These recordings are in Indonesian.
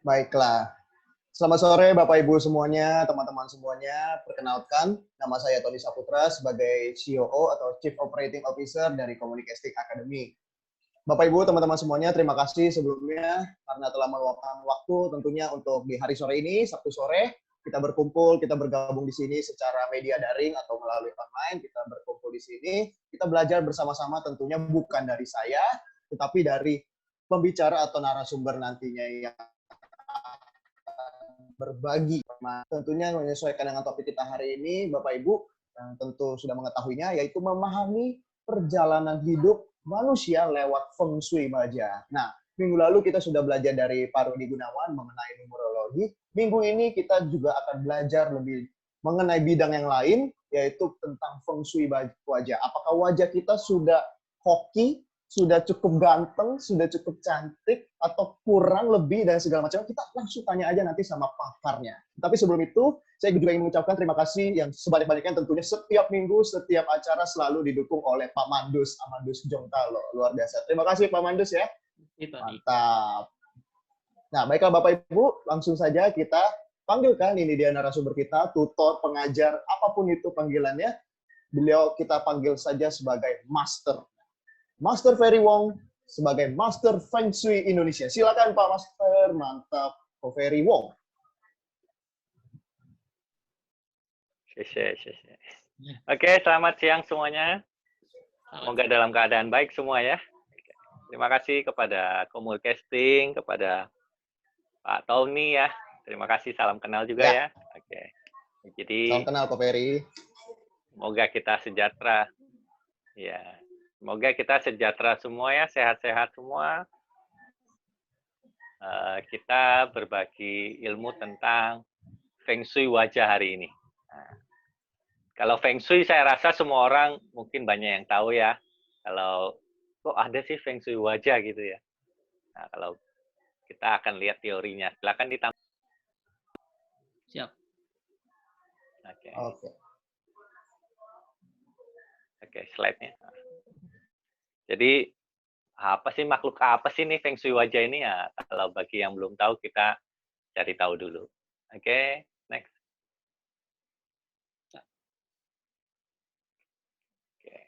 Baiklah. Selamat sore Bapak Ibu semuanya, teman-teman semuanya. Perkenalkan, nama saya Tony Saputra sebagai COO atau Chief Operating Officer dari Communicastics Academy. Bapak Ibu, teman-teman semuanya, terima kasih sebelumnya karena telah meluangkan waktu tentunya untuk di hari sore ini, Sabtu sore, kita berkumpul, kita bergabung di sini secara media daring atau melalui online, kita berkumpul di sini, kita belajar bersama-sama tentunya bukan dari saya, tetapi dari pembicara atau narasumber nantinya yang berbagi. Tentunya menyesuaikan dengan topik kita hari ini, Bapak Ibu, yang tentu sudah mengetahuinya, yaitu memahami perjalanan hidup manusia lewat Feng Shui Baja. Nah, minggu lalu kita sudah belajar dari Pak Rudi Gunawan mengenai numerologi. Minggu ini kita juga akan belajar lebih mengenai bidang yang lain, yaitu tentang Feng Shui wajah. Apakah wajah kita sudah hoki, sudah cukup ganteng, sudah cukup cantik, atau kurang lebih dan segala macam, kita langsung tanya aja nanti sama pakarnya. Tapi sebelum itu, saya juga ingin mengucapkan terima kasih yang sebanyak-banyaknya tentunya setiap minggu, setiap acara selalu didukung oleh Pak Mandus, Amandus Jongtalo. Luar biasa. Terima kasih Pak Mandus ya. Mantap. Nah, baiklah Bapak Ibu, langsung saja kita panggilkan, ini dia narasumber kita, tutor, pengajar, apapun itu panggilannya. Beliau kita panggil saja sebagai Master. Master Ferry Wong sebagai Master Feng Shui Indonesia. Silakan Pak Master, mantap, Pak Ferry Wong. Oke, selamat siang semuanya. Semoga dalam keadaan baik semua ya. Terima kasih kepada Communicastics, kepada Pak Tony ya. Terima kasih, salam kenal juga ya. Oke. Jadi salam kenal Pak Ferry. Semoga kita sejahtera. Ya. Semoga kita sejahtera semua ya, sehat-sehat semua. Kita berbagi ilmu tentang Feng Shui wajah hari ini. Nah, kalau Feng Shui saya rasa semua orang mungkin banyak yang tahu ya. Kalau kok ada sih Feng Shui wajah gitu ya. Nah, kalau kita akan lihat teorinya. Silakan ditambah. Siap. Oke, slide-nya. Jadi apa sih makhluk apa sih nih Feng Shui wajah ini ya? Kalau bagi yang belum tahu kita cari tahu dulu. Oke, next. Oke.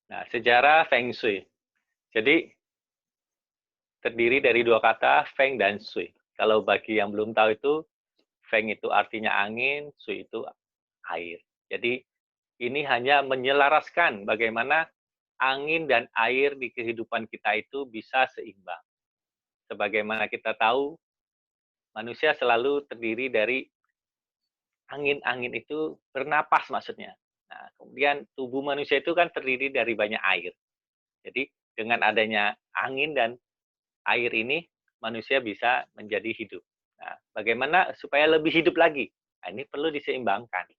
Nah, sejarah Feng Shui. Jadi terdiri dari dua kata, Feng dan Shui. Kalau bagi yang belum tahu itu, Feng itu artinya angin, Shui itu air. Jadi ini hanya menyelaraskan bagaimana angin dan air di kehidupan kita itu bisa seimbang. Sebagaimana kita tahu, manusia selalu terdiri dari angin-angin itu bernapas maksudnya. Nah, kemudian tubuh manusia itu kan terdiri dari banyak air. Jadi dengan adanya angin dan air ini, manusia bisa menjadi hidup. Nah, bagaimana supaya lebih hidup lagi? Nah, ini perlu diseimbangkan.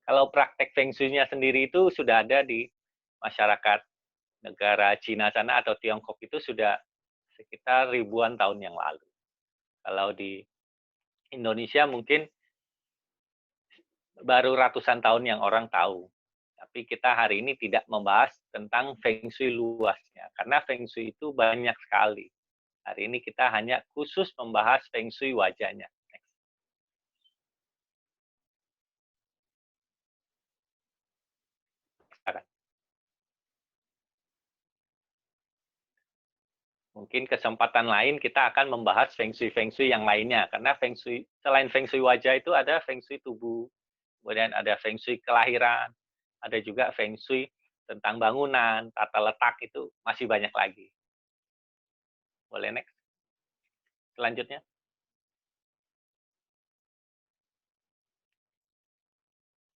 Kalau praktek Feng Shui-nya sendiri itu sudah ada di masyarakat negara Cina sana atau Tiongkok itu sudah sekitar ribuan tahun yang lalu. Kalau di Indonesia mungkin baru ratusan tahun yang orang tahu. Tapi kita hari ini tidak membahas tentang Feng Shui luasnya, karena Feng Shui itu banyak sekali. Hari ini kita hanya khusus membahas Feng Shui wajahnya. Mungkin kesempatan lain kita akan membahas Feng Shui yang lainnya. Karena Feng Shui, selain Feng Shui wajah itu ada Feng Shui tubuh, kemudian ada Feng Shui kelahiran, ada juga Feng Shui tentang bangunan, tata letak itu masih banyak lagi. Boleh next? Selanjutnya.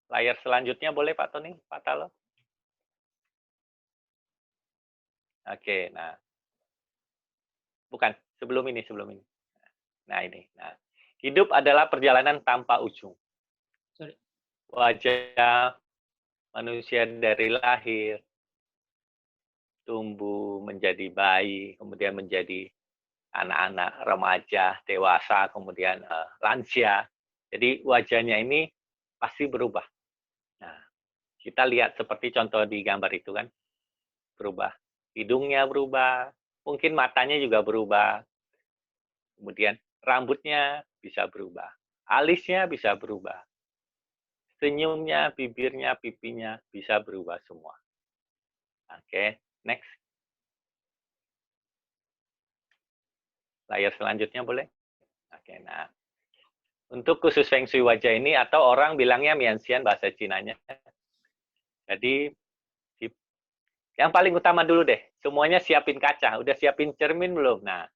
Layar selanjutnya boleh Pak Tony, Pak Talo? Oke, nah. Bukan, sebelum ini. Nah, ini. Nah, hidup adalah perjalanan tanpa ujung. Wajah manusia dari lahir, tumbuh menjadi bayi, kemudian menjadi anak-anak, remaja, dewasa, kemudian lansia. Jadi wajahnya ini pasti berubah. Nah, kita lihat seperti contoh di gambar itu kan, berubah. hidungnya berubah, mungkin matanya juga berubah, kemudian rambutnya bisa berubah, alisnya bisa berubah, senyumnya, bibirnya, pipinya bisa berubah semua. Oke, next. Layar selanjutnya boleh? Oke, nah. Untuk khusus Feng Shui wajah ini, atau orang bilangnya Mianxian bahasa Cinanya. Jadi, yang paling utama dulu deh, semuanya siapin kaca. Udah siapin cermin belum? Nah,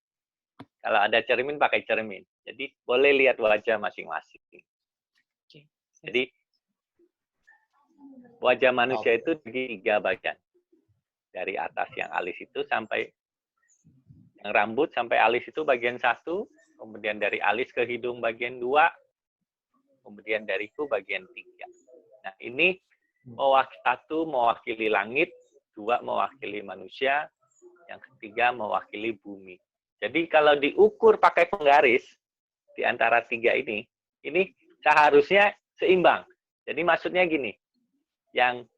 kalau ada cermin, pakai cermin. Jadi, boleh lihat wajah masing-masing. Jadi, wajah manusia itu di 3 bagian. Dari atas yang alis itu sampai yang rambut sampai alis itu bagian 1, kemudian dari alis ke hidung bagian 2, kemudian dari kuku bagian 3. Nah, ini satu mewakili langit, 2 mewakili manusia, yang ketiga mewakili bumi. Jadi kalau diukur pakai penggaris di antara 3 ini seharusnya seimbang. Jadi maksudnya gini, yang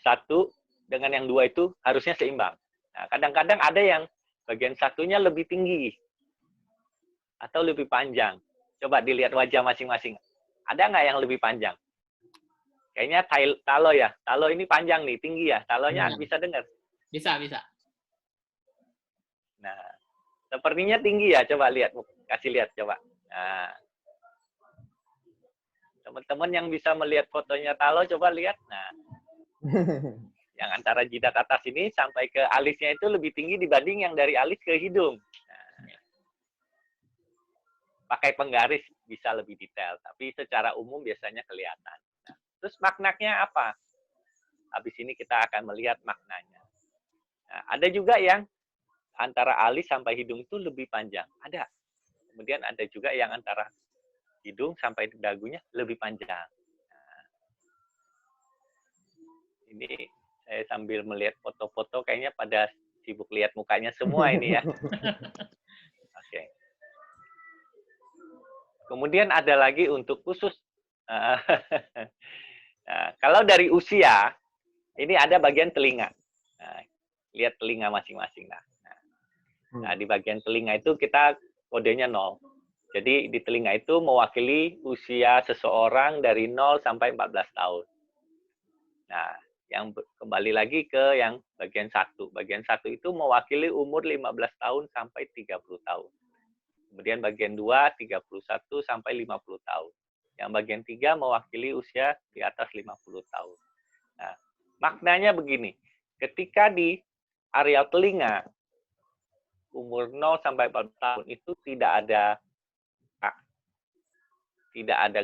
1 dengan yang 2 itu harusnya seimbang. Nah, kadang-kadang ada yang bagian 1-nya lebih tinggi atau lebih panjang. Coba dilihat wajah masing-masing. Ada nggak yang lebih panjang? Kayaknya Talo ya. Talo ini panjang nih, tinggi ya. Talonya bisa dengar? Bisa, bisa. Nah, sepertinya tinggi ya. Coba lihat, kasih lihat coba. Nah, teman-teman yang bisa melihat fotonya Talo, coba lihat. Nah, yang antara jidat atas ini sampai ke alisnya itu lebih tinggi dibanding yang dari alis ke hidung. Nah, pakai penggaris bisa lebih detail, tapi secara umum biasanya kelihatan. Nah, terus maknanya apa? Habis ini kita akan melihat maknanya. Nah, ada juga yang antara alis sampai hidung itu lebih panjang. Ada. Kemudian ada juga yang antara hidung sampai dagunya lebih panjang. Nah, ini saya sambil melihat foto-foto, kayaknya pada sibuk lihat mukanya semua ini ya. Oke. Kemudian ada lagi untuk khusus. Nah, kalau dari usia, ini ada bagian telinga. Nah, lihat telinga masing-masing. Nah, di bagian telinga itu kita kodenya 0. Jadi di telinga itu mewakili usia seseorang dari 0 sampai 14 tahun. Nah, yang kembali lagi ke yang bagian 1. Bagian 1 itu mewakili umur 15 tahun sampai 30 tahun. Kemudian bagian 2, 31 sampai 50 tahun. Yang bagian 3 mewakili usia di atas 50 tahun. Nah, maknanya begini. Ketika di area telinga, umur 0 sampai 4 tahun itu tidak ada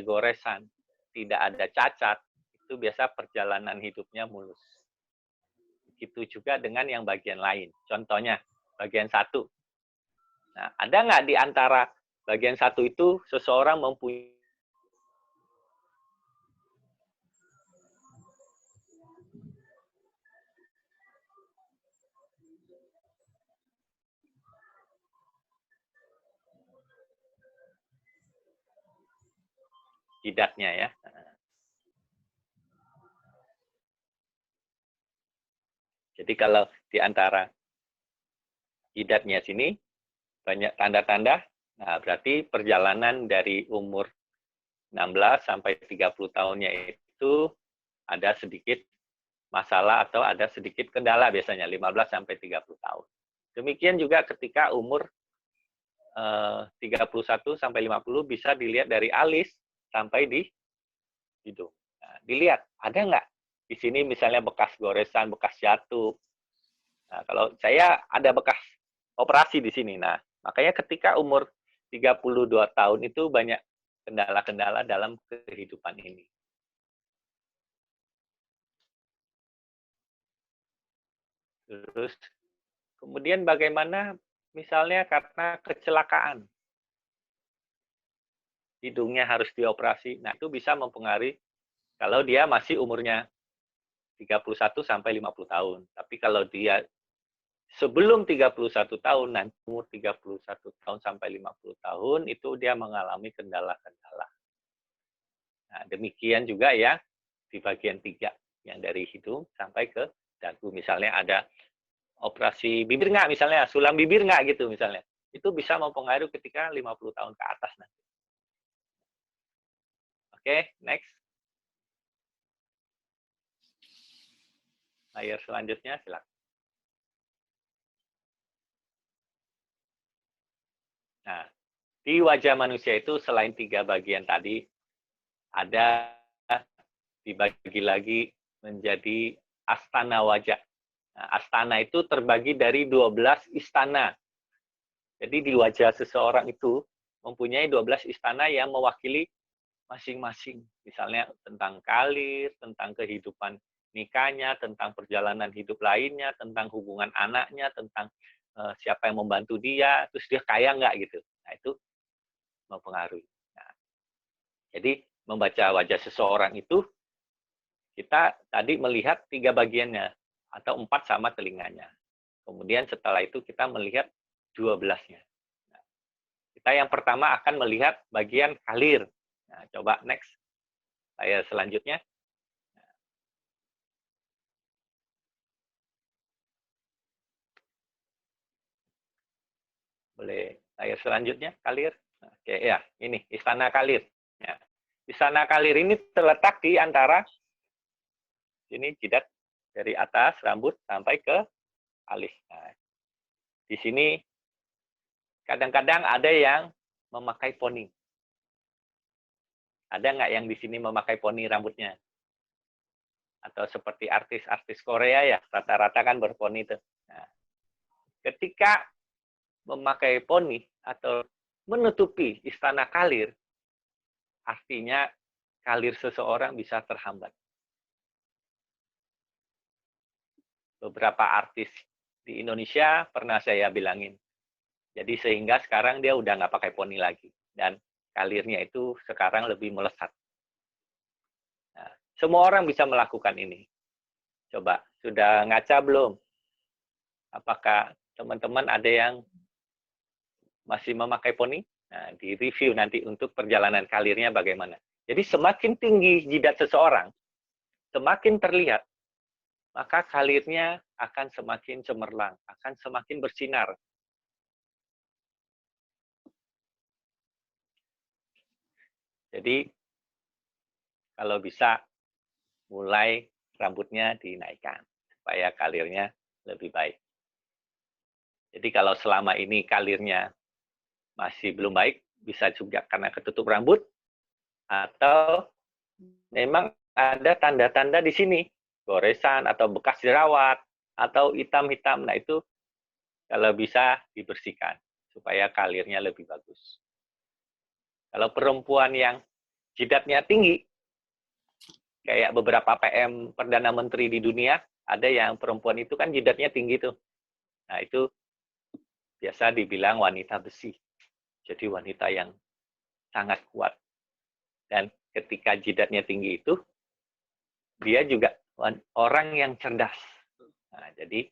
goresan, tidak ada cacat, itu biasa perjalanan hidupnya mulus. Begitu juga dengan yang bagian lain. Contohnya, bagian 1. Nah, ada nggak di antara bagian 1 itu seseorang mempunyai jidatnya ya. Jadi kalau di antara jidatnya sini banyak tanda-tanda, nah berarti perjalanan dari umur 16 sampai 30 tahunnya itu ada sedikit masalah atau ada sedikit kendala biasanya 15 sampai 30 tahun. Demikian juga ketika umur 31 sampai 50 bisa dilihat dari alis sampai di hidung. Nah, dilihat ada nggak di sini misalnya bekas goresan, bekas jatuh. Nah, kalau saya ada bekas operasi di sini. Nah, makanya ketika umur 32 tahun itu banyak kendala-kendala dalam kehidupan ini. Terus kemudian bagaimana misalnya karena kecelakaan, hidungnya harus dioperasi. Nah, itu bisa mempengaruhi kalau dia masih umurnya 31 sampai 50 tahun. Tapi kalau dia sebelum 31 tahun, nanti umur 31 tahun sampai 50 tahun, itu dia mengalami kendala-kendala. Nah, demikian juga ya di bagian 3, yang dari hidung sampai ke dagu. Misalnya ada operasi bibir nggak misalnya, sulam bibir nggak gitu misalnya. Itu bisa mempengaruhi ketika 50 tahun ke atas nanti. Oke, next. Layar selanjutnya silakan. Nah, di wajah manusia itu selain 3 bagian tadi, ada dibagi lagi menjadi astana wajah. Nah, astana itu terbagi dari 12 istana. Jadi di wajah seseorang itu mempunyai 12 istana yang mewakili masing-masing. Misalnya tentang karir, tentang kehidupan nikahnya, tentang perjalanan hidup lainnya, tentang hubungan anaknya, tentang siapa yang membantu dia, terus dia kaya nggak gitu. Nah, itu mempengaruhi. Nah, jadi membaca wajah seseorang itu, kita tadi melihat 3 bagiannya, atau 4 sama telinganya. Kemudian setelah itu kita melihat 12-nya. Nah, kita yang pertama akan melihat bagian kalir. Nah, coba next. Layar selanjutnya. Boleh layar selanjutnya, kalir. Oke, ya, ini Istana Kalir. Ya. Istana Kalir ini terletak di antara sini jidat dari atas rambut sampai ke alis. Nah, di sini kadang-kadang ada yang memakai poni. Ada nggak yang di sini memakai poni rambutnya? Atau seperti artis-artis Korea ya, rata-rata kan berponi itu. Nah, ketika memakai poni atau menutupi istana kalir, artinya kalir seseorang bisa terhambat. Beberapa artis di Indonesia pernah saya bilangin. Jadi sehingga sekarang dia udah nggak pakai poni lagi. Dan kalirnya itu sekarang lebih melesat. Nah, semua orang bisa melakukan ini. Coba, sudah ngaca belum? Apakah teman-teman ada yang masih memakai poni? Nah, di review nanti untuk perjalanan kalirnya bagaimana. Jadi semakin tinggi jidat seseorang, semakin terlihat, maka kalirnya akan semakin cemerlang, akan semakin bersinar. Jadi, kalau bisa, mulai rambutnya dinaikkan, supaya kalirnya lebih baik. Jadi kalau selama ini kalirnya masih belum baik, bisa juga karena ketutup rambut, atau memang ada tanda-tanda di sini, goresan atau bekas jerawat, atau hitam-hitam. Nah itu kalau bisa dibersihkan, supaya kalirnya lebih bagus. Kalau perempuan yang jidatnya tinggi, kayak beberapa PM Perdana Menteri di dunia, ada yang perempuan itu kan jidatnya tinggi tuh. Nah itu biasa dibilang wanita besi. Jadi wanita yang sangat kuat. Dan ketika jidatnya tinggi itu, dia juga orang yang cerdas. Nah, jadi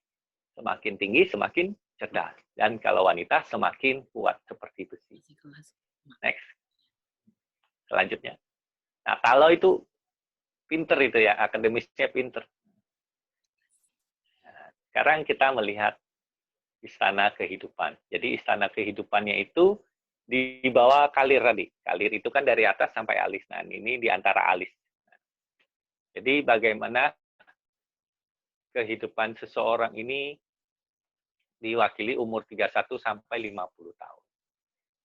semakin tinggi, semakin cerdas. Dan kalau wanita, semakin kuat seperti besi. Next. Selanjutnya. Nah, kalau itu pinter itu ya, akademisnya pinter. Nah, sekarang kita melihat istana kehidupan. Jadi istana kehidupannya itu di bawah kalir tadi. Kalir itu kan dari atas sampai alis. Nah, ini di antara alis. Jadi bagaimana kehidupan seseorang ini diwakili umur 31 sampai 50 tahun.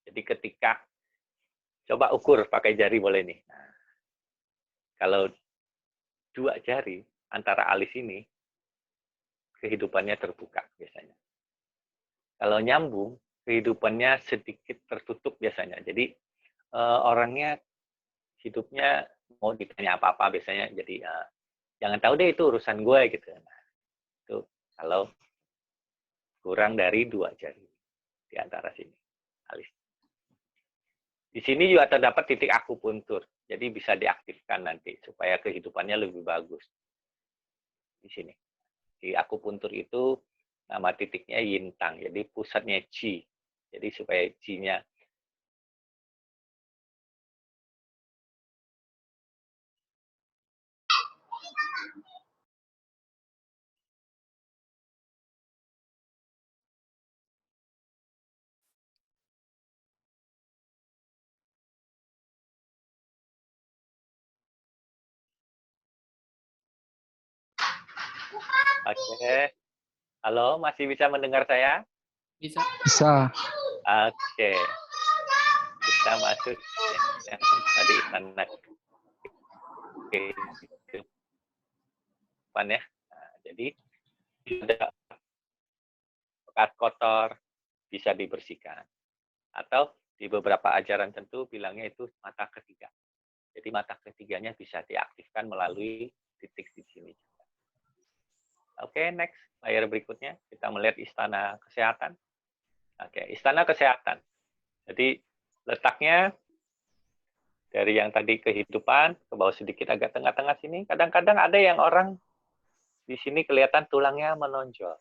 Jadi ketika coba ukur pakai jari boleh nih. Nah, kalau 2 jari antara alis ini kehidupannya terbuka biasanya. Kalau nyambung kehidupannya sedikit tertutup biasanya. Jadi orangnya hidupnya mau ditanya apa-apa biasanya jadi jangan tahu deh itu urusan gue gitu. Nah, itu kalau kurang dari 2 jari di antara sini alis. Di sini juga terdapat titik akupuntur, jadi bisa diaktifkan nanti supaya kehidupannya lebih bagus. Di sini di akupuntur itu nama titiknya Yintang, jadi pusatnya Qi. Jadi supaya Qi-nya Oke. Halo, masih bisa mendengar saya? Bisa. Bisa. Oke. Kita masuk yang tadi istana kehidupan ya. Nah, jadi ada bekas kotor bisa dibersihkan. Atau di beberapa ajaran tentu bilangnya itu mata ketiga. Jadi mata ketiganya bisa diaktifkan melalui titik di sini. Oke, next. Layar berikutnya kita melihat istana kesehatan. Oke, istana kesehatan. Jadi letaknya dari yang tadi kehidupan ke bawah sedikit agak tengah-tengah sini. Kadang-kadang ada yang orang di sini kelihatan tulangnya menonjol.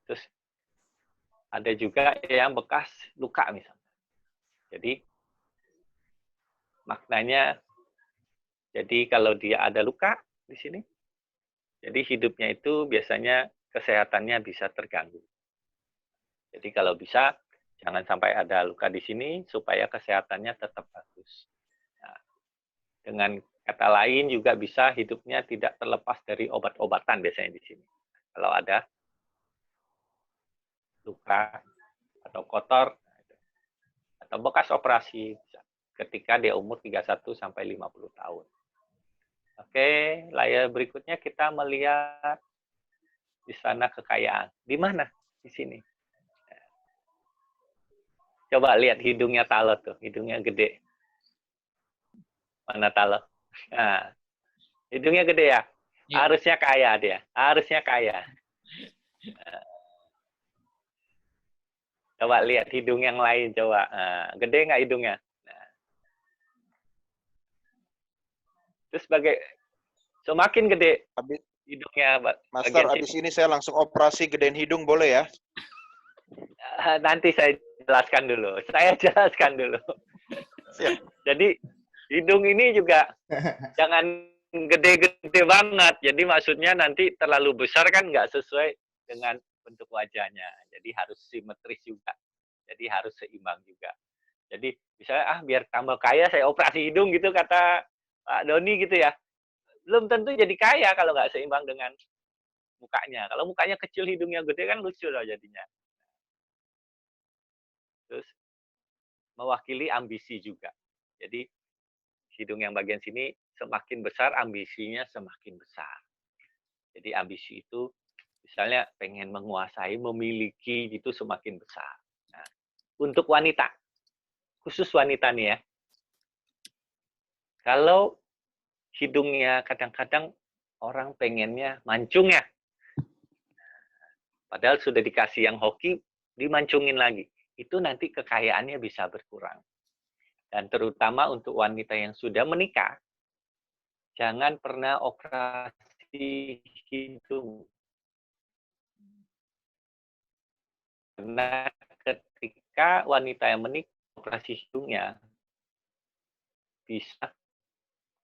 Terus ada juga yang bekas luka misalnya. Jadi maknanya, jadi kalau dia ada luka di sini, jadi hidupnya itu biasanya kesehatannya bisa terganggu. Jadi kalau bisa jangan sampai ada luka di sini supaya kesehatannya tetap bagus. Nah, dengan kata lain juga bisa hidupnya tidak terlepas dari obat-obatan biasanya di sini. Kalau ada luka atau kotor atau bekas operasi ketika dia umur 31 sampai 50 tahun. Oke, layar berikutnya kita melihat istana kekayaan. Di mana? Di sini. Coba lihat hidungnya Talo tuh, hidungnya gede. Mana Talo? Nah, hidungnya gede ya? Ya. Harusnya kaya dia, harusnya kaya. Coba lihat hidung yang lain, coba. Gede nggak hidungnya? Nah. Terus semakin gede Habis, hidungnya Master, bagian abis sini. ini saya langsung operasi gedein hidung boleh ya? Nanti saya jelaskan dulu. Saya jelaskan dulu. Siap. Jadi hidung ini juga jangan gede-gede banget. Jadi maksudnya nanti terlalu besar kan nggak sesuai dengan bentuk wajahnya. Jadi harus simetris juga. Jadi harus seimbang juga. Jadi misalnya biar tambah kaya saya operasi hidung gitu kata Pak Doni gitu ya. Belum tentu jadi kaya kalau nggak seimbang dengan mukanya. Kalau mukanya kecil hidungnya gede kan lucu loh jadinya. Terus mewakili ambisi juga. Jadi hidung yang bagian sini semakin besar ambisinya semakin besar. Jadi ambisi itu misalnya pengen menguasai, memiliki gitu semakin besar. Nah, untuk wanita, khusus wanita nih ya. Kalau hidungnya kadang-kadang orang pengennya mancung ya. Padahal sudah dikasih yang hoki, dimancungin lagi. Itu nanti kekayaannya bisa berkurang. Dan terutama untuk wanita yang sudah menikah, jangan pernah operasi hidung. Karena ketika wanita yang menikah, operasi hidungnya bisa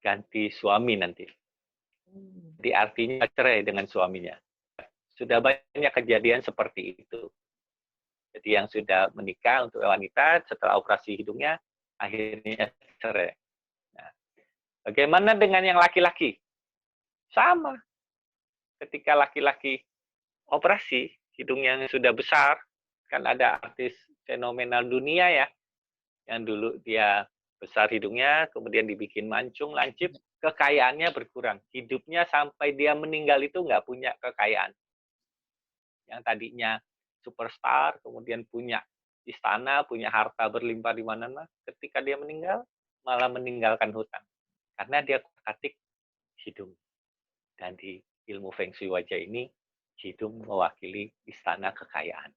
ganti suami nanti. Jadi artinya cerai dengan suaminya. Sudah banyak kejadian seperti itu. Jadi yang sudah menikah untuk wanita setelah operasi hidungnya akhirnya cerai. Nah, bagaimana dengan yang laki-laki? Sama. Ketika laki-laki operasi hidungnya sudah besar, kan ada artis fenomenal dunia ya, yang dulu dia besar hidungnya, kemudian dibikin mancung, lancip, kekayaannya berkurang. Hidupnya sampai dia meninggal itu nggak punya kekayaan. Yang tadinya superstar, kemudian punya istana, punya harta berlimpah di mana-mana, ketika dia meninggal, malah meninggalkan hutang. Karena dia katik hidung. Dan di ilmu Feng Shui wajah ini, hidung mewakili istana kekayaan.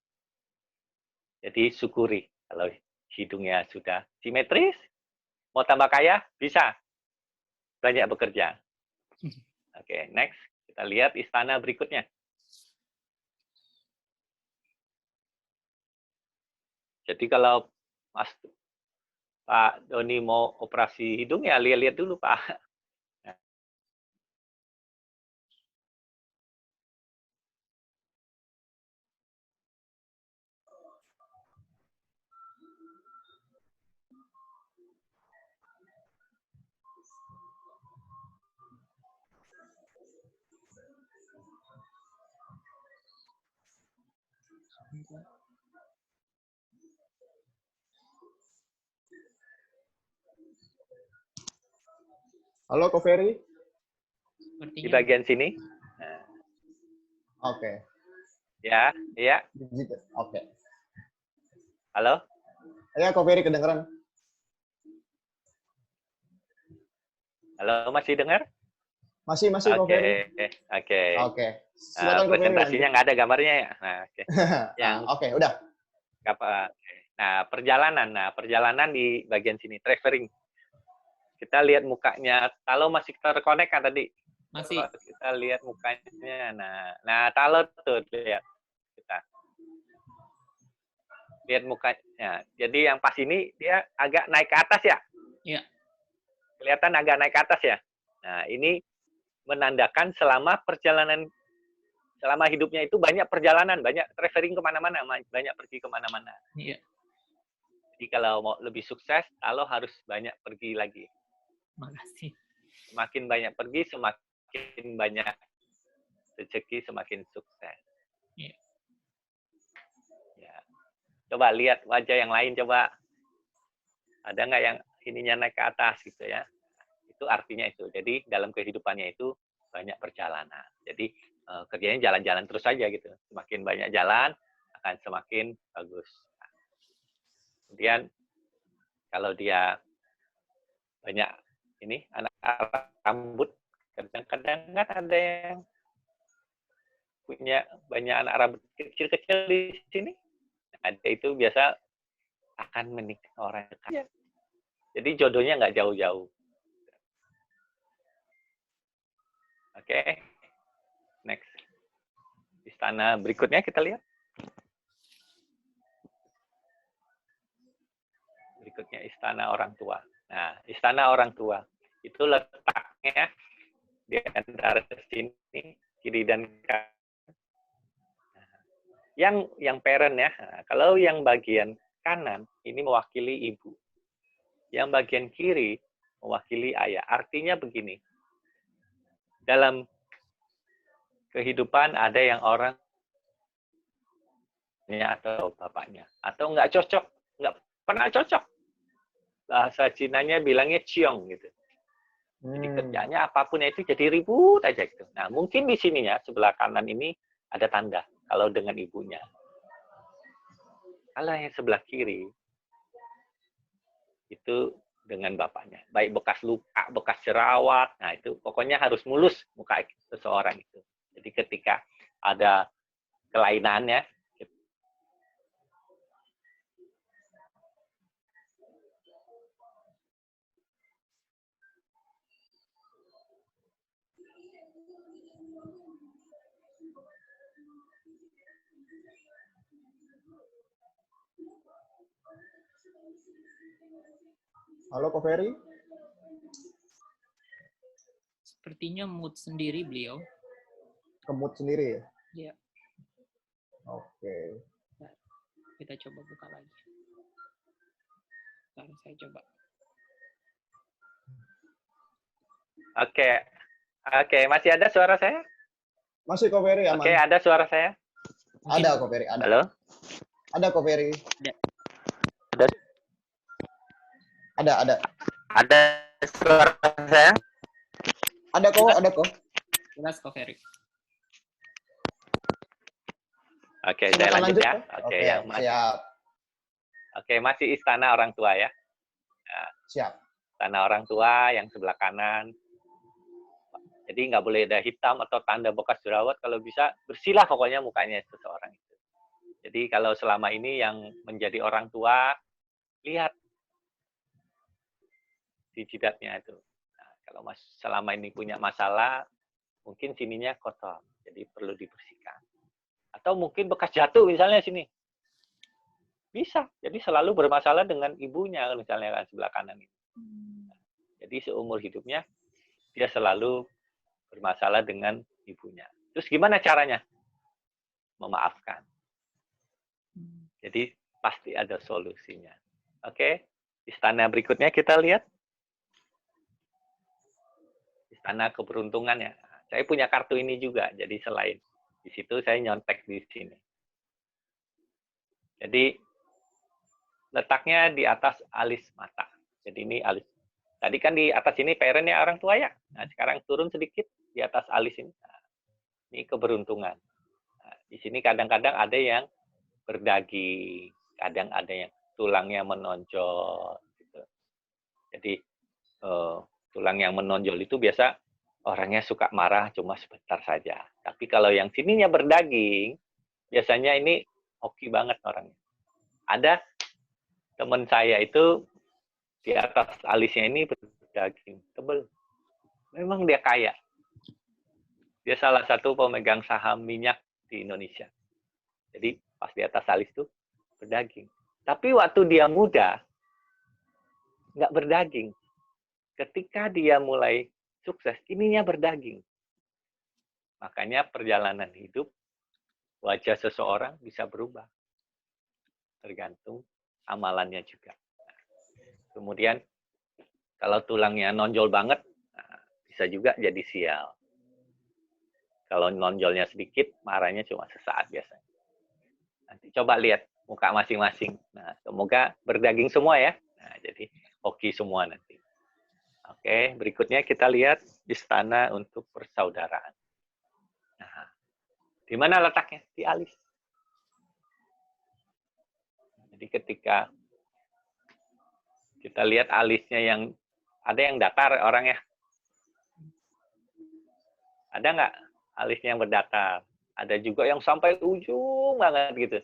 Jadi syukuri kalau hidungnya sudah simetris, mau tambah kaya, bisa. Banyak bekerja. Oke, next. Kita lihat istana berikutnya. Jadi kalau Pak Doni mau operasi hidung, ya lihat-lihat dulu, Pak. Halo, Ko Ferry. Di Sepertinya bagian sini. Nah, Oke. ya, iya. Oke. Halo? Ya, Ko Ferry kedengeran. Halo, masih dengar? Masih, Ko Oke, Ferry. oke. Oke. Silakan Ko Ferry lanjut. Presentasinya nggak ada gambarnya ya. Nah, oke. Yang Oke, udah. apa? Nah, perjalanan. Nah, perjalanan di bagian sini, traveling. Kita lihat mukanya. Kalau masih terkonek kan tadi? masih. Coba kita lihat mukanya. Nah, kalau tuh lihat kita. Lihat mukanya. Jadi yang pas ini dia agak naik ke atas ya? Iya. Kelihatan agak naik ke atas ya? Nah, ini menandakan selama hidupnya itu banyak perjalanan, banyak traveling kemana-mana, banyak pergi kemana-mana. Iya. Jadi kalau mau lebih sukses, kalau harus banyak pergi lagi. Makasih. Semakin banyak pergi, semakin banyak rezeki, semakin sukses. Iya. Ya. Coba lihat wajah yang lain, coba. Ada nggak yang ininya naik ke atas gitu ya? Itu artinya itu. Jadi dalam kehidupannya itu banyak perjalanan. Jadi kerjanya jalan-jalan terus saja gitu. Semakin banyak jalan, akan semakin bagus. Kemudian kalau dia banyak ini anak rambut, kadang-kadang kan ada yang punya banyak anak rambut kecil-kecil di sini. Ada itu biasa akan menikah orang dekat. Jadi jodohnya nggak jauh-jauh. Oke, next. Istana berikutnya kita lihat. Berikutnya istana orang tua. Nah, istana orang tua itu letaknya di antara sini kiri dan kanan. Yang parent ya. Nah, kalau yang bagian kanan ini mewakili ibu. Yang bagian kiri mewakili ayah. Artinya begini. Dalam kehidupan ada yang orang atau bapaknya atau nggak cocok, nggak pernah cocok. Bahasa Cinanya bilangnya ciong gitu. Jadi kerjanya apapun itu jadi ribut aja gitu. Nah, mungkin di sininya sebelah kanan ini ada tanda kalau dengan ibunya. Kalau yang sebelah kiri itu dengan bapaknya. Baik bekas luka, bekas jerawat, nah itu pokoknya harus mulus muka seseorang itu. Jadi ketika ada kelainannya, Halo, Ko Ferry. Sepertinya mood sendiri beliau. Kemut sendiri ya? Iya. Oke. Kita coba buka lagi. Ntar saya coba. Oke, masih ada suara saya? Masih, Ko Ferry, aman. Oke, ada suara saya? Ada, Ko Ferry, ada. Halo? Ada, Ko Ferry. Ada? Ada. Ada suara saya? Ada kok. Jelas kok, Ferry. Oke, saya Silakan lanjut ya. Ko. Oke, yang siap. Oke, masih istana orang tua ya. Nah, Siap. istana orang tua yang sebelah kanan. Jadi nggak boleh ada hitam atau tanda bekas jerawat. Kalau bisa bersihlah pokoknya mukanya seseorang itu. Jadi kalau selama ini yang menjadi orang tua, lihat di jidatnya itu. Nah, kalau selama ini punya masalah, mungkin sininya kotor. Jadi perlu dibersihkan. Atau mungkin bekas jatuh misalnya sini. Bisa. Jadi selalu bermasalah dengan ibunya misalnya kan sebelah kanan ini. Jadi seumur hidupnya dia selalu bermasalah dengan ibunya. Terus gimana caranya? Memaafkan. Jadi pasti ada solusinya. Oke. Istana berikutnya kita lihat. Istana keberuntungan ya. Saya punya kartu ini juga. Jadi selain di situ saya nyontek di sini. Jadi letaknya di atas alis mata. Jadi ini alis. Tadi kan di atas ini parent-nya orang tua ya. Nah, sekarang turun sedikit di atas alis ini. Nah, ini keberuntungan. Nah, di sini kadang-kadang ada yang berdaging, kadang ada yang tulangnya menonjol. Gitu. Jadi tulang yang menonjol itu biasa orangnya suka marah cuma sebentar saja. Tapi kalau yang sininya berdaging, biasanya ini hoki banget orangnya. Ada teman saya itu di atas alisnya ini berdaging tebel. Memang dia kaya. Dia salah satu pemegang saham minyak di Indonesia. Jadi pas di atas alis itu berdaging. Tapi waktu dia muda, nggak berdaging. Ketika dia mulai sukses, ininya berdaging. Makanya perjalanan hidup, wajah seseorang bisa berubah. Tergantung amalannya juga. Kemudian, kalau tulangnya nonjol banget, bisa juga jadi sial. Kalau nonjolnya sedikit, marahnya cuma sesaat biasanya. Nanti coba lihat muka masing-masing. Nah, semoga berdaging semua ya. Nah, jadi hoki semua nanti. Oke, berikutnya kita lihat istana untuk persaudaraan. Nah, di mana letaknya? Di alis. Jadi ketika kita lihat alisnya yang ada yang datar orangnya. Ada nggak alisnya yang berdatar? Ada juga yang sampai ujung banget gitu.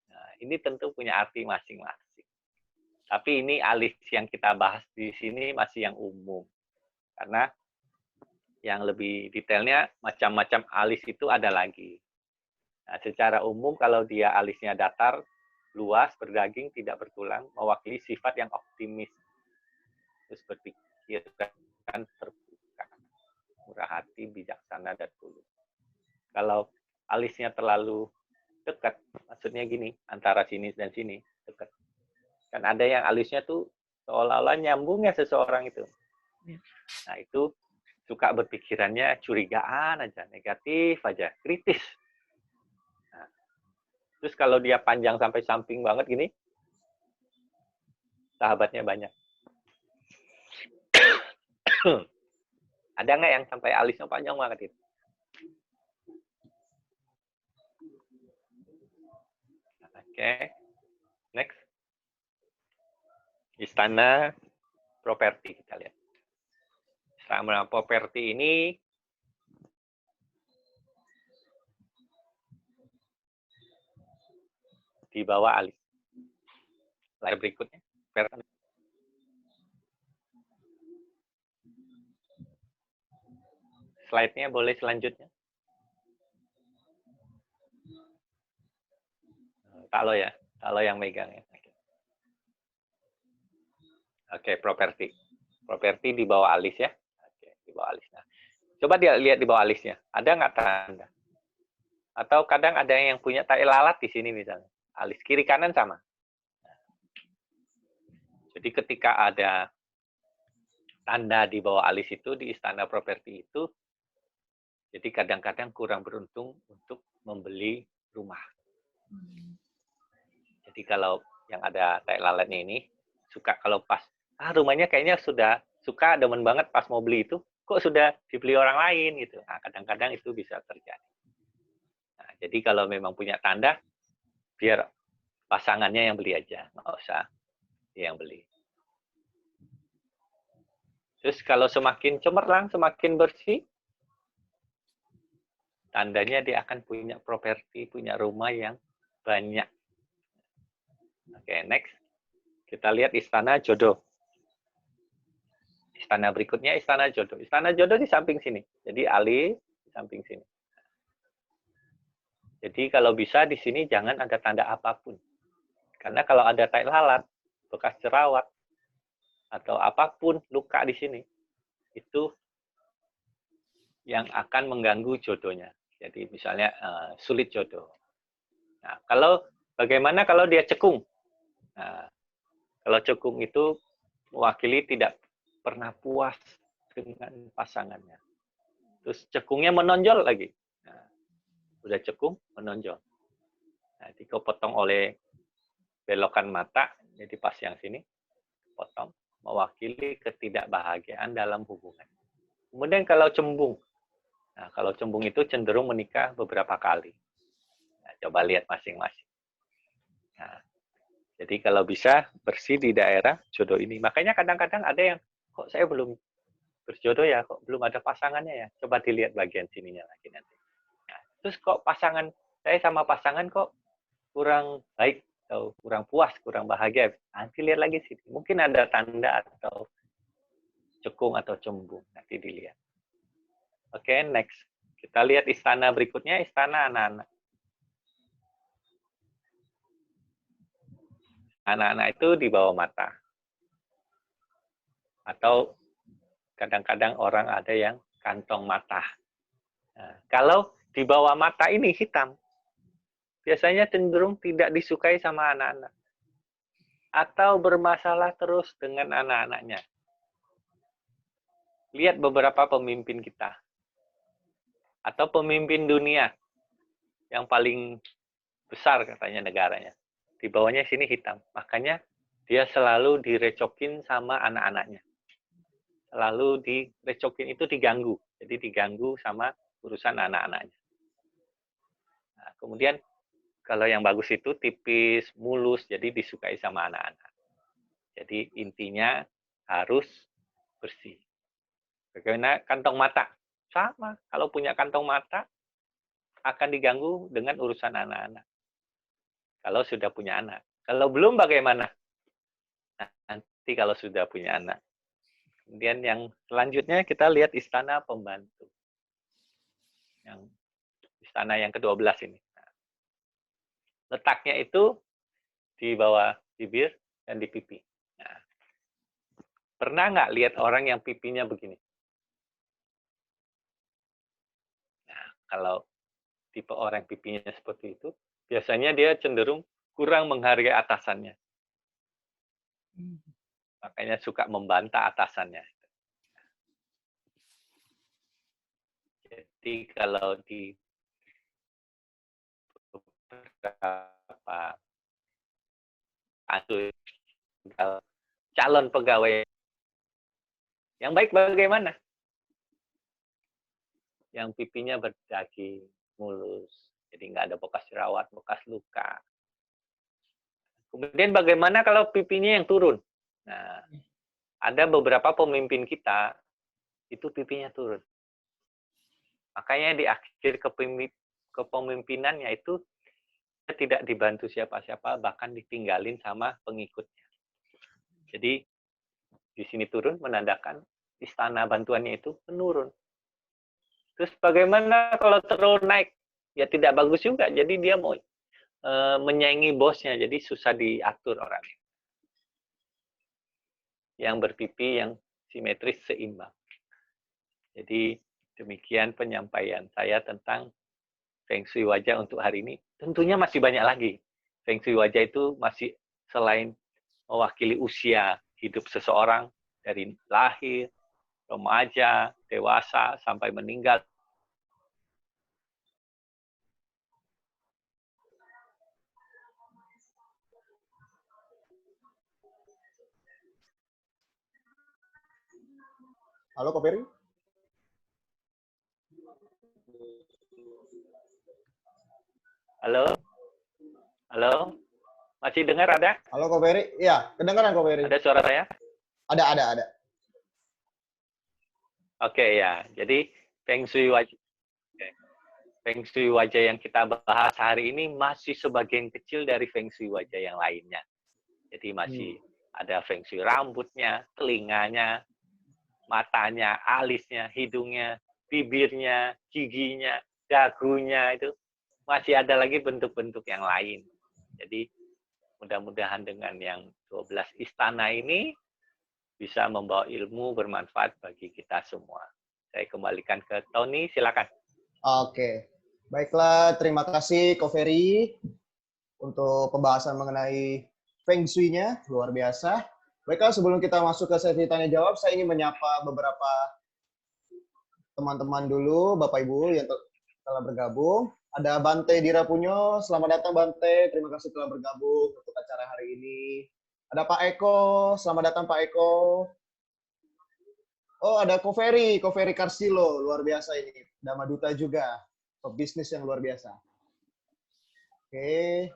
Nah, ini tentu punya arti masing-masing. Tapi ini alis yang kita bahas di sini masih yang umum. Karena yang lebih detailnya macam-macam alis itu ada lagi. Nah, secara umum kalau dia alisnya datar, luas, berdaging, tidak bertulang, mewakili sifat yang optimis. Terus berpikir kan terbuka, murah hati, bijaksana, dan tulus. Kalau alisnya terlalu dekat, maksudnya gini, antara sini dan sini, dekat. Kan ada yang alisnya tuh seolah-olah nyambung ya seseorang itu. Nah, itu suka berpikirannya curigaan aja, negatif aja, kritis. Nah, terus kalau dia panjang sampai samping banget gini, sahabatnya banyak. Ada nggak yang sampai alisnya panjang banget itu? Oke, next. Istana properti kita lihat. Istana properti ini di bawah alis. Slide berikutnya. Slide-nya boleh selanjutnya. Kalau yang megang ya. Oke, properti. Properti di bawah alis ya. Oke, di bawah alis. Nah, coba dia lihat di bawah alisnya. Ada nggak tanda? Atau kadang ada yang punya tai lalat di sini misalnya. Alis kiri kanan sama. Jadi ketika ada tanda di bawah alis itu di istana properti itu, jadi kadang-kadang kurang beruntung untuk membeli rumah. Jadi kalau yang ada tai lalatnya ini, suka kalau pas, rumahnya kayaknya sudah suka, demen banget pas mau beli itu, kok sudah dibeli orang lain gitu. Nah, kadang-kadang itu bisa terjadi. Nah, jadi kalau memang punya tanda, biar pasangannya yang beli aja, nggak usah dia yang beli. Terus kalau semakin cemerlang, semakin bersih, tandanya dia akan punya properti, punya rumah yang banyak. Oke, next. Kita lihat istana jodoh. Istana berikutnya istana jodoh. Istana jodoh di samping sini. Jadi alis di samping sini. Jadi kalau bisa di sini jangan ada tanda apapun. Karena kalau ada tai lalat, bekas jerawat, atau apapun luka di sini, itu yang akan mengganggu jodohnya. Jadi misalnya sulit jodoh. Nah, bagaimana kalau dia cekung? Nah, kalau cekung itu mewakili tidak pernah puas dengan pasangannya. Terus cekungnya menonjol lagi. Nah, udah cekung, menonjol. Nanti kepotong oleh belokan mata, jadi pas yang sini, potong, mewakili ketidakbahagiaan dalam hubungan. Kemudian kalau cembung, nah kalau cembung itu cenderung menikah beberapa kali. Nah, coba lihat masing-masing. Nah, jadi kalau bisa bersih di daerah jodoh ini. Makanya kadang-kadang ada yang, kok saya belum berjodoh ya, kok belum ada pasangannya ya. Coba dilihat bagian sininya lagi nanti. Nah, terus kok saya sama pasangan kok kurang baik, atau kurang puas, kurang bahagia. Nanti lihat lagi sini. Mungkin ada tanda atau cekung atau cembung. Nanti dilihat. Oke, next. Kita lihat istana berikutnya, istana anak-anak. Anak-anak itu di bawah mata. Atau kadang-kadang orang ada yang kantong mata. Nah, kalau di bawah mata ini hitam, biasanya cenderung tidak disukai sama anak-anak. Atau bermasalah terus dengan anak-anaknya. Lihat beberapa pemimpin kita. Atau pemimpin dunia yang paling besar katanya negaranya. Di bawahnya sini hitam. Makanya dia selalu direcokin sama anak-anaknya. Selalu direcokin itu diganggu. Jadi diganggu sama urusan anak-anaknya. Nah, kemudian kalau yang bagus itu tipis, mulus, jadi disukai sama anak-anak. Jadi intinya harus bersih. Bagaimana kantong mata? Sama, kalau punya kantong mata akan diganggu dengan urusan anak-anak. Kalau sudah punya anak. Kalau belum bagaimana? Nah, nanti kalau sudah punya anak. Kemudian yang selanjutnya kita lihat istana pembantu. Yang istana yang ke-12 ini. Letaknya itu di bawah bibir dan di pipi. Nah, pernah nggak lihat orang yang pipinya begini? Nah, kalau tipe orang pipinya seperti itu, biasanya dia cenderung kurang menghargai atasannya. Makanya suka membantah atasannya. Jadi kalau di beberapa calon pegawai yang baik bagaimana? Yang pipinya berdaging, mulus, jadi nggak ada bekas jerawat, bekas luka. Kemudian bagaimana kalau pipinya yang turun? Nah, ada beberapa pemimpin kita itu pipinya turun. Makanya di akhir kepemimpinannya itu tidak dibantu siapa-siapa, bahkan ditinggalin sama pengikutnya. Jadi di sini turun menandakan istana bantuannya itu menurun. Terus bagaimana kalau terus naik? Ya tidak bagus juga. Jadi dia mau menyaingi bosnya, jadi susah diatur orangnya. Yang berpipi yang simetris seimbang. Jadi demikian penyampaian saya tentang Feng Shui wajah untuk hari ini. Tentunya masih banyak lagi. Feng Shui wajah itu masih selain mewakili usia hidup seseorang dari lahir, remaja, dewasa, sampai meninggal. Halo, Ko Ferry? Halo? Halo? Masih dengar ada? Halo, Ko Ferry? Iya, kedengaran, Ko Ferry. Ada suara saya? Ada. Oke, ya. Jadi Feng Shui wajah. Feng Shui wajah yang kita bahas hari ini masih sebagian kecil dari Feng Shui wajah yang lainnya. Jadi masih ada Feng Shui rambutnya, telinganya, matanya, alisnya, hidungnya, bibirnya, giginya, dagunya, itu masih ada lagi bentuk-bentuk yang lain. Jadi mudah-mudahan dengan yang 12 istana ini bisa membawa ilmu bermanfaat bagi kita semua. Saya kembalikan ke Tony, silakan. Oke. Baiklah, terima kasih Ko Ferry untuk pembahasan mengenai Feng Shui-nya, luar biasa. Baiklah, sebelum kita masuk ke sesi tanya jawab, saya ingin menyapa beberapa teman-teman dulu, Bapak Ibu yang telah bergabung. Ada Bante Dirapunyo. Selamat datang Bante. Terima kasih telah bergabung untuk acara hari ini. Ada Pak Eko. Selamat datang Pak Eko. Oh, ada Koferi Karsilo. Luar biasa ini. Dama Duta juga. Pebisnis yang luar biasa. Oke.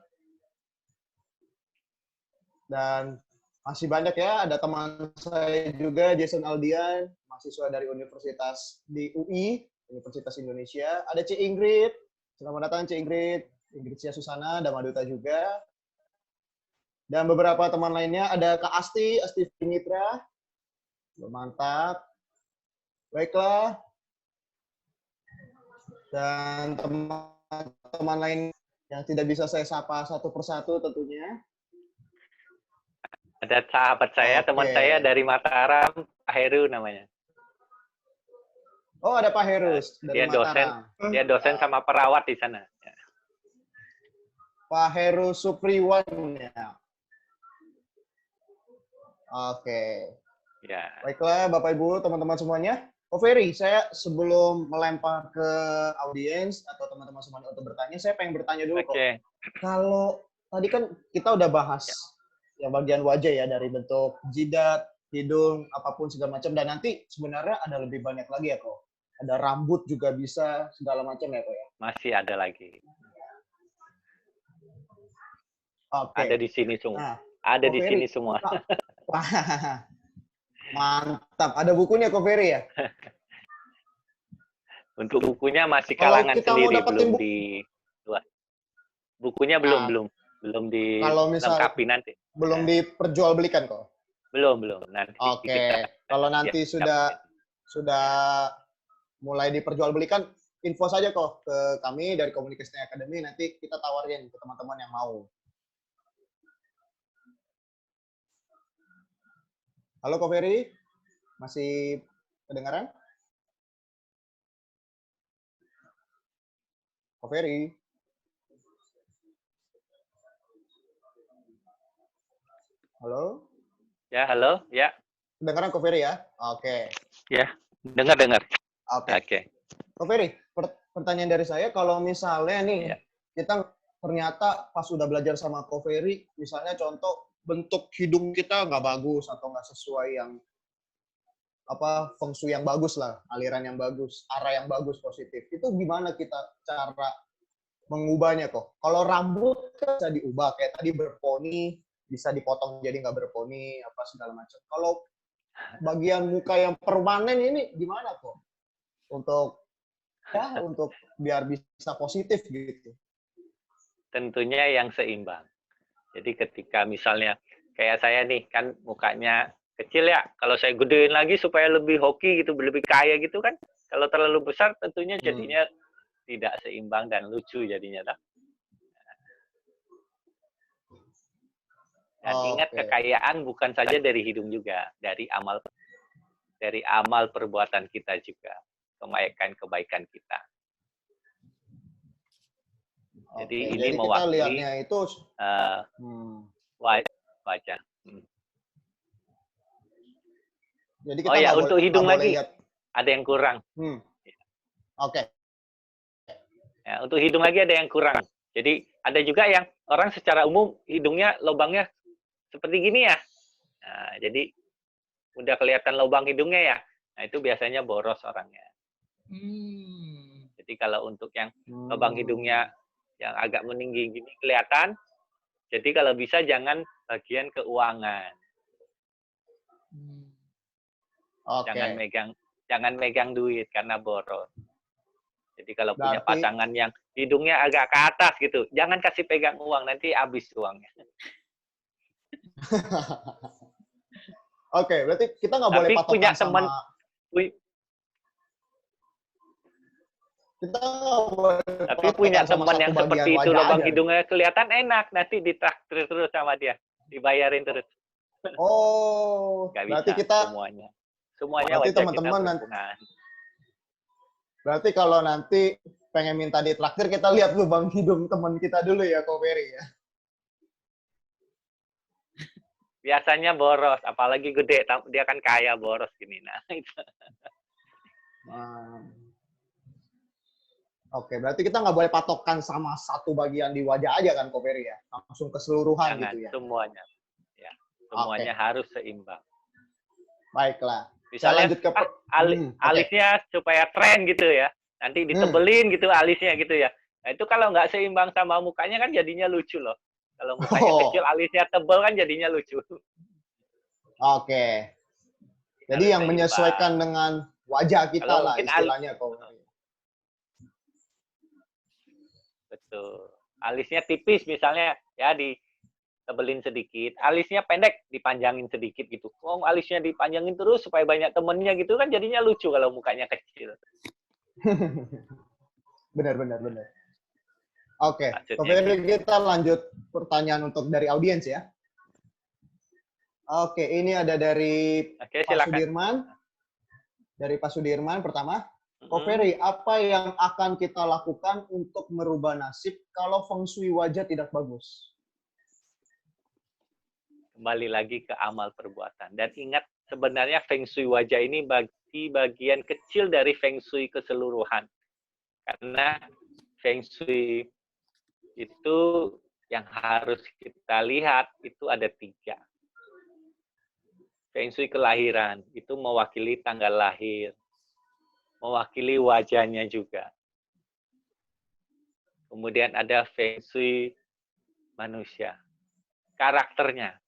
Dan masih banyak ya. Ada teman saya juga, Jason Aldian. Mahasiswa dari Universitas di UI. Universitas Indonesia. Ada Ci Ingrid. Selamat datang, Cik Ingrid. Ingrid Sia Susana, Dama Duta juga. Dan beberapa teman lainnya, ada Kak Asti Mitra. Mantap. Baiklah. Dan teman-teman lain yang tidak bisa saya sapa satu persatu tentunya. Ada sahabat saya, teman saya dari Mataram, Pak Heru namanya. Oh, ada Pak Herus dari Mataram. Dia dosen sama perawat di sana. Pak Heru Supriwan ya. Oke. Ya. Baiklah, Bapak Ibu, teman-teman semuanya. Oh, Ferry, saya sebelum melempar ke audiens atau teman-teman semuanya untuk bertanya, saya pengen bertanya dulu kok. Kalau tadi kan kita udah bahas yang bagian wajah ya, dari bentuk jidat, hidung, apapun segala macam, dan nanti sebenarnya ada lebih banyak lagi ya kok. Ada rambut juga bisa, segala macam ya kok ya. Masih ada lagi. Oke. Ada di sini semua. Nah, ada di sini semua. Mantap. Ada bukunya kok Ferry ya? Untuk bukunya masih kalangan sendiri, belum di bukunya belum dilengkapi nanti. Belum diperjualbelikan kok. Belum nanti. Oke. Kalau nanti sudah mulai diperjualbelikan, info saja kok ke kami dari Communication Academy, nanti kita tawarin ke teman-teman yang mau. Halo Ko Ferry, masih kedengaran? Ko Ferry. Halo? Ya, halo, ya. Kedengaran Ko Ferry ya? Oke. Ya, dengar. Oke. Ko Ferry, pertanyaan dari saya, kalau misalnya nih, kita ternyata pas udah belajar sama Ko Ferry, misalnya contoh bentuk hidung kita nggak bagus atau nggak sesuai yang feng shui yang bagus lah, aliran yang bagus, arah yang bagus, positif. Itu gimana kita cara mengubahnya kok? Kalau rambut kan bisa diubah, kayak tadi berponi, bisa dipotong jadi nggak berponi, apa segala macam. Kalau bagian muka yang permanen ini gimana kok? Untuk biar bisa positif gitu. Tentunya yang seimbang. Jadi ketika misalnya kayak saya nih kan mukanya kecil ya, kalau saya gedein lagi supaya lebih hoki gitu, lebih kaya gitu kan, kalau terlalu besar tentunya jadinya tidak seimbang dan lucu jadinya. Dan ingat, kekayaan bukan saja dari hidung juga, dari amal perbuatan kita juga, kebaikan kita. Jadi ini mewakili kita lihatnya itu wajah. Jadi kita untuk hidung lagi ada yang kurang. Oke. Ya, untuk hidung lagi ada yang kurang. Jadi ada juga yang orang secara umum hidungnya lubangnya seperti gini ya. Nah, jadi udah kelihatan lubang hidungnya ya. Nah, itu biasanya boros orangnya. Jadi kalau untuk yang lubang hidungnya yang agak meninggi gini kelihatan. Jadi kalau bisa jangan bagian keuangan. Jangan megang duit karena boros. Jadi kalau punya pasangan yang hidungnya agak ke atas gitu, jangan kasih pegang uang, nanti habis uangnya. Oke, berarti kita nggak boleh patokan punya teman, tapi punya teman yang seperti itu, lubang hidungnya kelihatan enak, nanti ditraktir terus sama dia, dibayarin terus. Oh, berarti kita semuanya berarti teman-teman nanti. Berarti kalau nanti pengen minta ditraktir, kita lihat lubang hidung teman kita dulu ya, Ko Ferry ya. Biasanya boros, apalagi gede, dia kan kaya boros gini. Nah, itu. Oke, berarti kita nggak boleh patokan sama satu bagian di wajah aja kan, Ko Ferry ya? Langsung keseluruhan Jangan gitu ya? semuanya. Ya, Oke, semuanya harus seimbang. baiklah. Saya Misalnya, lanjut ke... Oke. alisnya supaya tren gitu ya. Nanti ditebelin gitu alisnya gitu ya. Nah, itu kalau nggak seimbang sama mukanya kan jadinya lucu loh. Kalau mukanya kecil, Oh, alisnya tebel kan jadinya lucu. oke. Jadi Harus yang seimbang. menyesuaikan dengan wajah kita Kalau lah mungkin istilahnya, Ko Ferry. betul. Alisnya tipis misalnya ya ditebelin sedikit. Alisnya pendek dipanjangin sedikit gitu. Oh, alisnya dipanjangin terus supaya banyak temennya gitu kan jadinya lucu kalau mukanya kecil. Benar, benar, benar. Oke, Ko Maksudnya Ferry, gitu. kita lanjut pertanyaan untuk dari audiens ya. Oke, ini ada dari Oke, Pak silakan. Sudirman. Dari Pak Sudirman pertama, Ko Mm-mm. Ferry, apa yang akan kita lakukan untuk merubah nasib kalau feng shui wajah tidak bagus? Kembali lagi ke amal perbuatan. Dan ingat, sebenarnya feng shui wajah ini bagian kecil dari feng shui keseluruhan. Karena feng shui itu yang harus kita lihat itu ada 3. Feng shui kelahiran, itu mewakili tanggal lahir. Mewakili wajahnya juga. Kemudian ada feng shui manusia. Karakternya.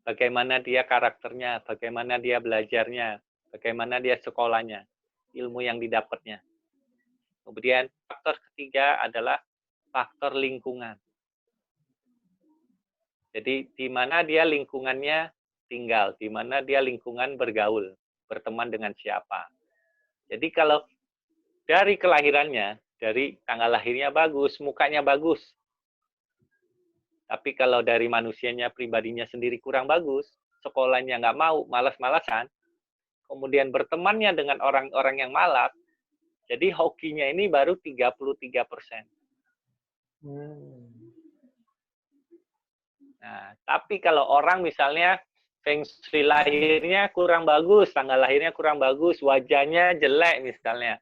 Bagaimana dia karakternya, bagaimana dia belajarnya, bagaimana dia sekolahnya, ilmu yang didapatnya. Kemudian faktor ketiga adalah faktor lingkungan. Jadi di mana dia lingkungannya tinggal, di mana dia lingkungan bergaul, berteman dengan siapa. Jadi kalau dari kelahirannya, dari tanggal lahirnya bagus, mukanya bagus. Tapi kalau dari manusianya, pribadinya sendiri kurang bagus, sekolahnya nggak mau, malas-malasan, kemudian bertemannya dengan orang-orang yang malas, jadi hokinya ini baru 33%. Nah, tapi kalau orang misalnya feng shui lahirnya kurang bagus, tanggal lahirnya kurang bagus, wajahnya jelek misalnya,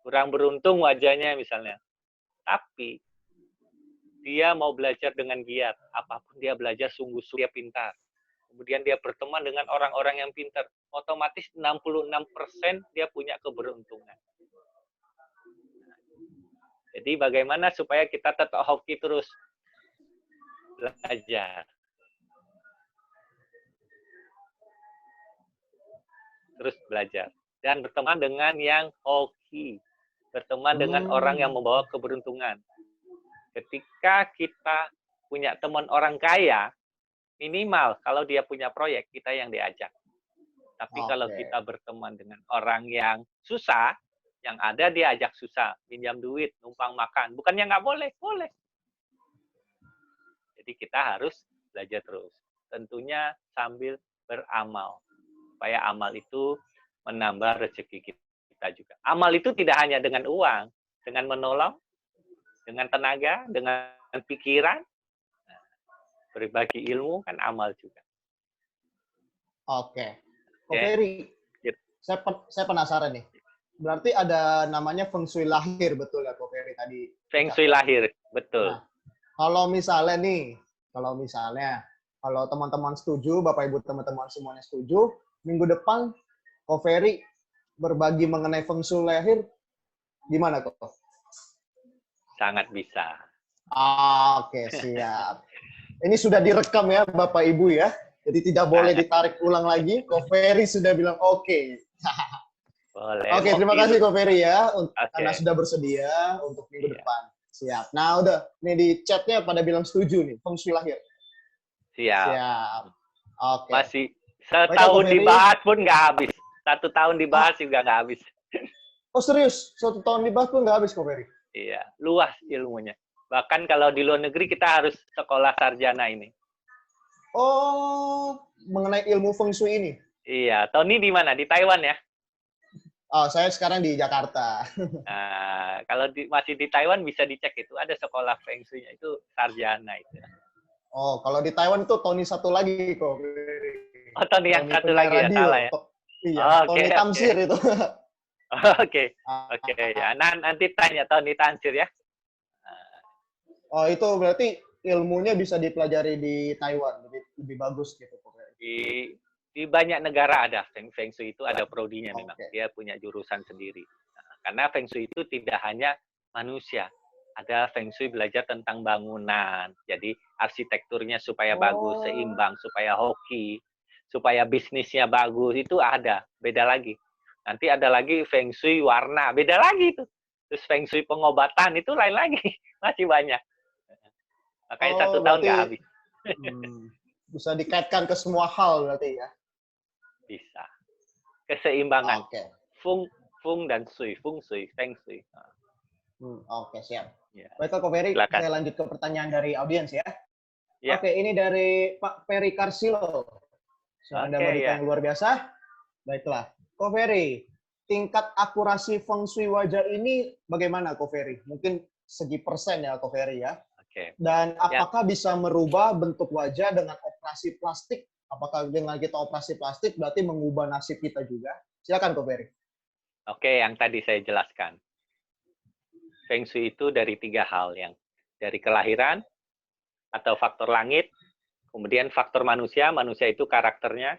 kurang beruntung wajahnya misalnya, tapi dia mau belajar dengan giat, apapun dia belajar sungguh-sungguh, dia pintar. Kemudian dia berteman dengan orang-orang yang pintar, otomatis 66% dia punya keberuntungan. Jadi bagaimana supaya kita tetap hoki terus belajar. Terus belajar. Dan berteman dengan yang hoki. Berteman dengan orang yang membawa keberuntungan. Ketika kita punya teman orang kaya, minimal kalau dia punya proyek, kita yang diajak. Tapi kalau kita berteman dengan orang yang susah, yang ada dia ajak susah, pinjam duit, numpang makan. Bukannya nggak boleh, boleh. Jadi kita harus belajar terus. Tentunya sambil beramal. Supaya amal itu menambah rezeki kita juga. Amal itu tidak hanya dengan uang, dengan menolong, dengan tenaga, dengan pikiran, berbagi ilmu kan amal juga. Oke. Ko Ferry, saya penasaran nih. Berarti ada namanya feng shui lahir, betul ya Ko Ferry tadi? Feng shui lahir, betul. Nah, kalau misalnya, kalau teman-teman setuju, Bapak Ibu teman-teman semuanya setuju, minggu depan Ko Ferry berbagi mengenai feng shui lahir, gimana kok? Sangat bisa. Oke, siap. Ini sudah direkam ya Bapak Ibu ya. Jadi tidak boleh ditarik ulang lagi. Ko Ferry sudah bilang oke. Boleh. Oke, terima kasih Ko Ferry ya karena Oke. sudah bersedia untuk minggu depan. Siap. Nah, udah. Nih di chatnya pada bilang setuju nih, feng shui lahir. Siap. Siap. Oke. Masih setahun dibahas pun nggak habis. 1 tahun dibahas juga nggak habis. Oh serius? 1 tahun dibahas pun nggak habis, Ko Ferry? Iya, luas ilmunya. Bahkan kalau di luar negeri kita harus sekolah sarjana ini. Oh, mengenai ilmu feng shui ini? Iya, Tony di mana? Di Taiwan ya? Oh, saya sekarang di Jakarta. Nah, kalau masih di Taiwan bisa dicek itu ada sekolah feng shui-nya itu sarjana itu. Oh, kalau di Taiwan itu Tony satu lagi kok. Oh, Tony yang satu lagi ya, radio. salah ya. Iya, Oke, Tony Tamsir itu. Oke, oke ya. Nanti tanya Tony Tansir ya. Oh, itu berarti ilmunya bisa dipelajari di Taiwan, lebih bagus gitu. Di banyak negara ada Feng Shui itu ada prodinya memang. Oke. Dia punya jurusan sendiri. Nah, karena Feng Shui itu tidak hanya manusia. Ada Feng Shui belajar tentang bangunan. Jadi arsitekturnya supaya bagus, seimbang, supaya hoki, supaya bisnisnya bagus, itu ada. Beda lagi. Nanti ada lagi Feng Shui warna, beda lagi itu. Terus Feng Shui pengobatan itu lain lagi. Masih banyak. Makanya 1 tahun nggak habis. Bisa dikaitkan ke semua hal berarti ya? Bisa. Keseimbangan. Oke. Feng dan Shui. Feng Shui, Feng Shui. Oke, siap. Ya. Baiklah, Ko Ferry. Silakan. Saya lanjut ke pertanyaan dari audiens ya. Ya. Oke, ini dari Pak Ferry Karsilo. Anda wanita yang luar biasa. Baiklah. Ko Ferry, tingkat akurasi Feng Shui wajah ini bagaimana, Ko Ferry? Mungkin segi persen ya, Ko Ferry ya. Oke. Dan apakah bisa merubah bentuk wajah dengan operasi plastik? Apakah dengan kita operasi plastik berarti mengubah nasib kita juga? Silakan, Ko Ferry. Oke, yang tadi saya jelaskan. Feng Shui itu dari 3 hal, yang dari kelahiran atau faktor langit, kemudian faktor manusia itu karakternya,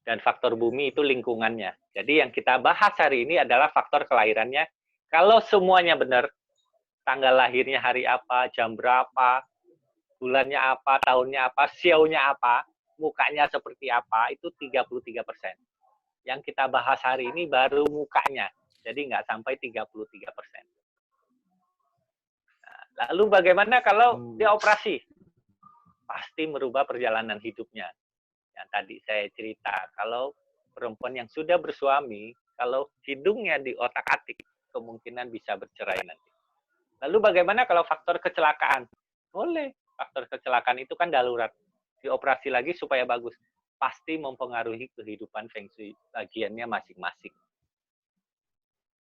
dan faktor bumi itu lingkungannya. Jadi yang kita bahas hari ini adalah faktor kelahirannya. Kalau semuanya benar, tanggal lahirnya hari apa, jam berapa, bulannya apa, tahunnya apa, sionya apa, mukanya seperti apa, itu 33%. Yang kita bahas hari ini baru mukanya, jadi nggak sampai 33%. Nah, lalu bagaimana kalau dia operasi? Pasti merubah perjalanan hidupnya. Yang tadi saya cerita, kalau perempuan yang sudah bersuami, kalau hidungnya diotak-atik, kemungkinan bisa bercerai nanti. Lalu bagaimana kalau faktor kecelakaan? Boleh. Faktor kecelakaan itu kan darurat. Dioperasi lagi supaya bagus. Pasti mempengaruhi kehidupan Feng Shui bagiannya masing-masing.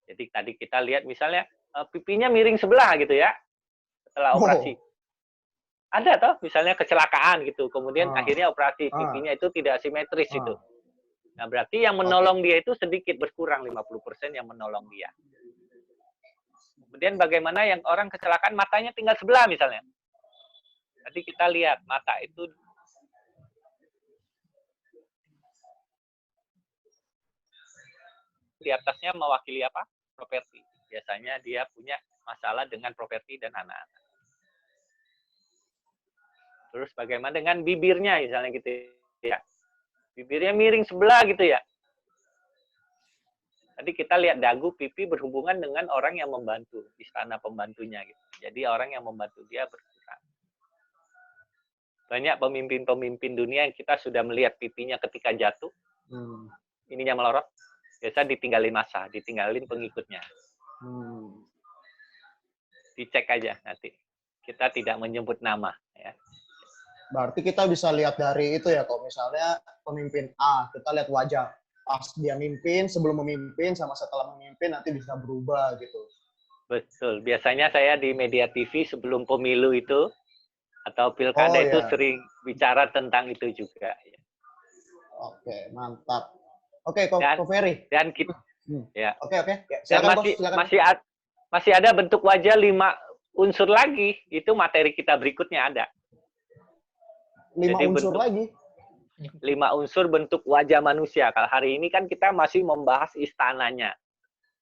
Jadi tadi kita lihat misalnya pipinya miring sebelah gitu ya, setelah operasi. Ada toh misalnya kecelakaan gitu, kemudian akhirnya operasi pipinya itu tidak simetris itu. Nah berarti yang menolong dia itu sedikit, berkurang 50% yang menolong dia. Kemudian bagaimana yang orang kecelakaan matanya tinggal sebelah misalnya. Tadi kita lihat mata itu di atasnya mewakili apa? Properti. Biasanya dia punya masalah dengan properti dan anak-anak. Terus bagaimana dengan bibirnya misalnya gitu ya. Bibirnya miring sebelah gitu ya. Tadi kita lihat dagu, pipi berhubungan dengan orang yang membantu, istana pembantunya gitu. Jadi orang yang membantu dia berkurang. Banyak pemimpin-pemimpin dunia yang kita sudah melihat pipinya ketika jatuh, ininya melorot, biasa ditinggalin massa, ditinggalin pengikutnya. Dicek aja nanti. Kita tidak menyebut nama. Ya. Berarti kita bisa lihat dari itu ya, kalau misalnya pemimpin A, kita lihat wajah pas dia mimpin, sebelum memimpin, sama setelah memimpin, nanti bisa berubah gitu. Betul. Biasanya saya di media TV sebelum pemilu itu, atau pilkada itu sering bicara tentang itu juga. Oke, mantap. Oke, Ko Ferry. Dan kita, ya. Oke. Silakan, dan masih ada bentuk wajah 5 unsur lagi. Itu materi kita berikutnya ada. 5 unsur lagi? 5 unsur bentuk wajah manusia. Kalau hari ini kan kita masih membahas istananya.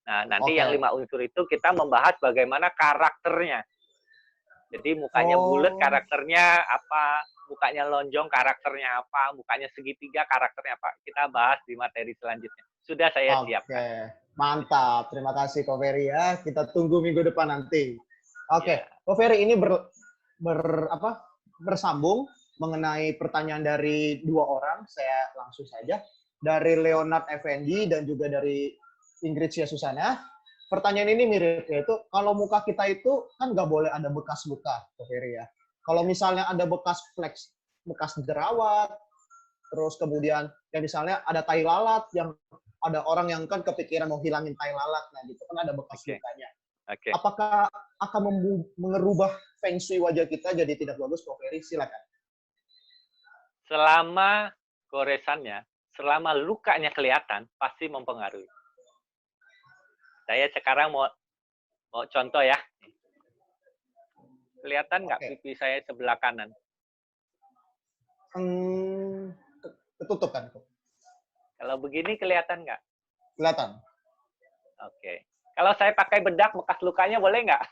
Nah, nanti yang 5 unsur itu kita membahas bagaimana karakternya. Jadi mukanya bulat, karakternya apa, mukanya lonjong, karakternya apa, mukanya segitiga, karakternya apa. Kita bahas di materi selanjutnya. Sudah saya siapkan. Oke, mantap. Terima kasih, Ko Ferry ya. Kita tunggu minggu depan nanti. Oke, Ko Ferry ini bersambung mengenai pertanyaan dari 2 orang. Saya langsung saja. Dari Leonard Effendi dan juga dari Ingrid Sia Susana. Pertanyaan ini mirip, yaitu kalau muka kita itu kan nggak boleh ada bekas luka, Ko Ferry ya. Kalau misalnya ada bekas flex, bekas jerawat, terus kemudian ya misalnya ada tai lalat, yang ada orang yang kan kepikiran mau hilangin tai lalat, nah gitu kan ada bekas lukanya. Apakah akan mengerubah Feng Shui wajah kita jadi tidak bagus, Ko Ferry? Silakan. Selama goresannya, selama lukanya kelihatan, pasti mempengaruhi. Saya sekarang mau contoh ya. Kelihatan nggak Oke. pipi saya sebelah kanan? Ketutup kan? Kalau begini kelihatan nggak? Kelihatan. Oke. Kalau saya pakai bedak, bekas lukanya boleh nggak?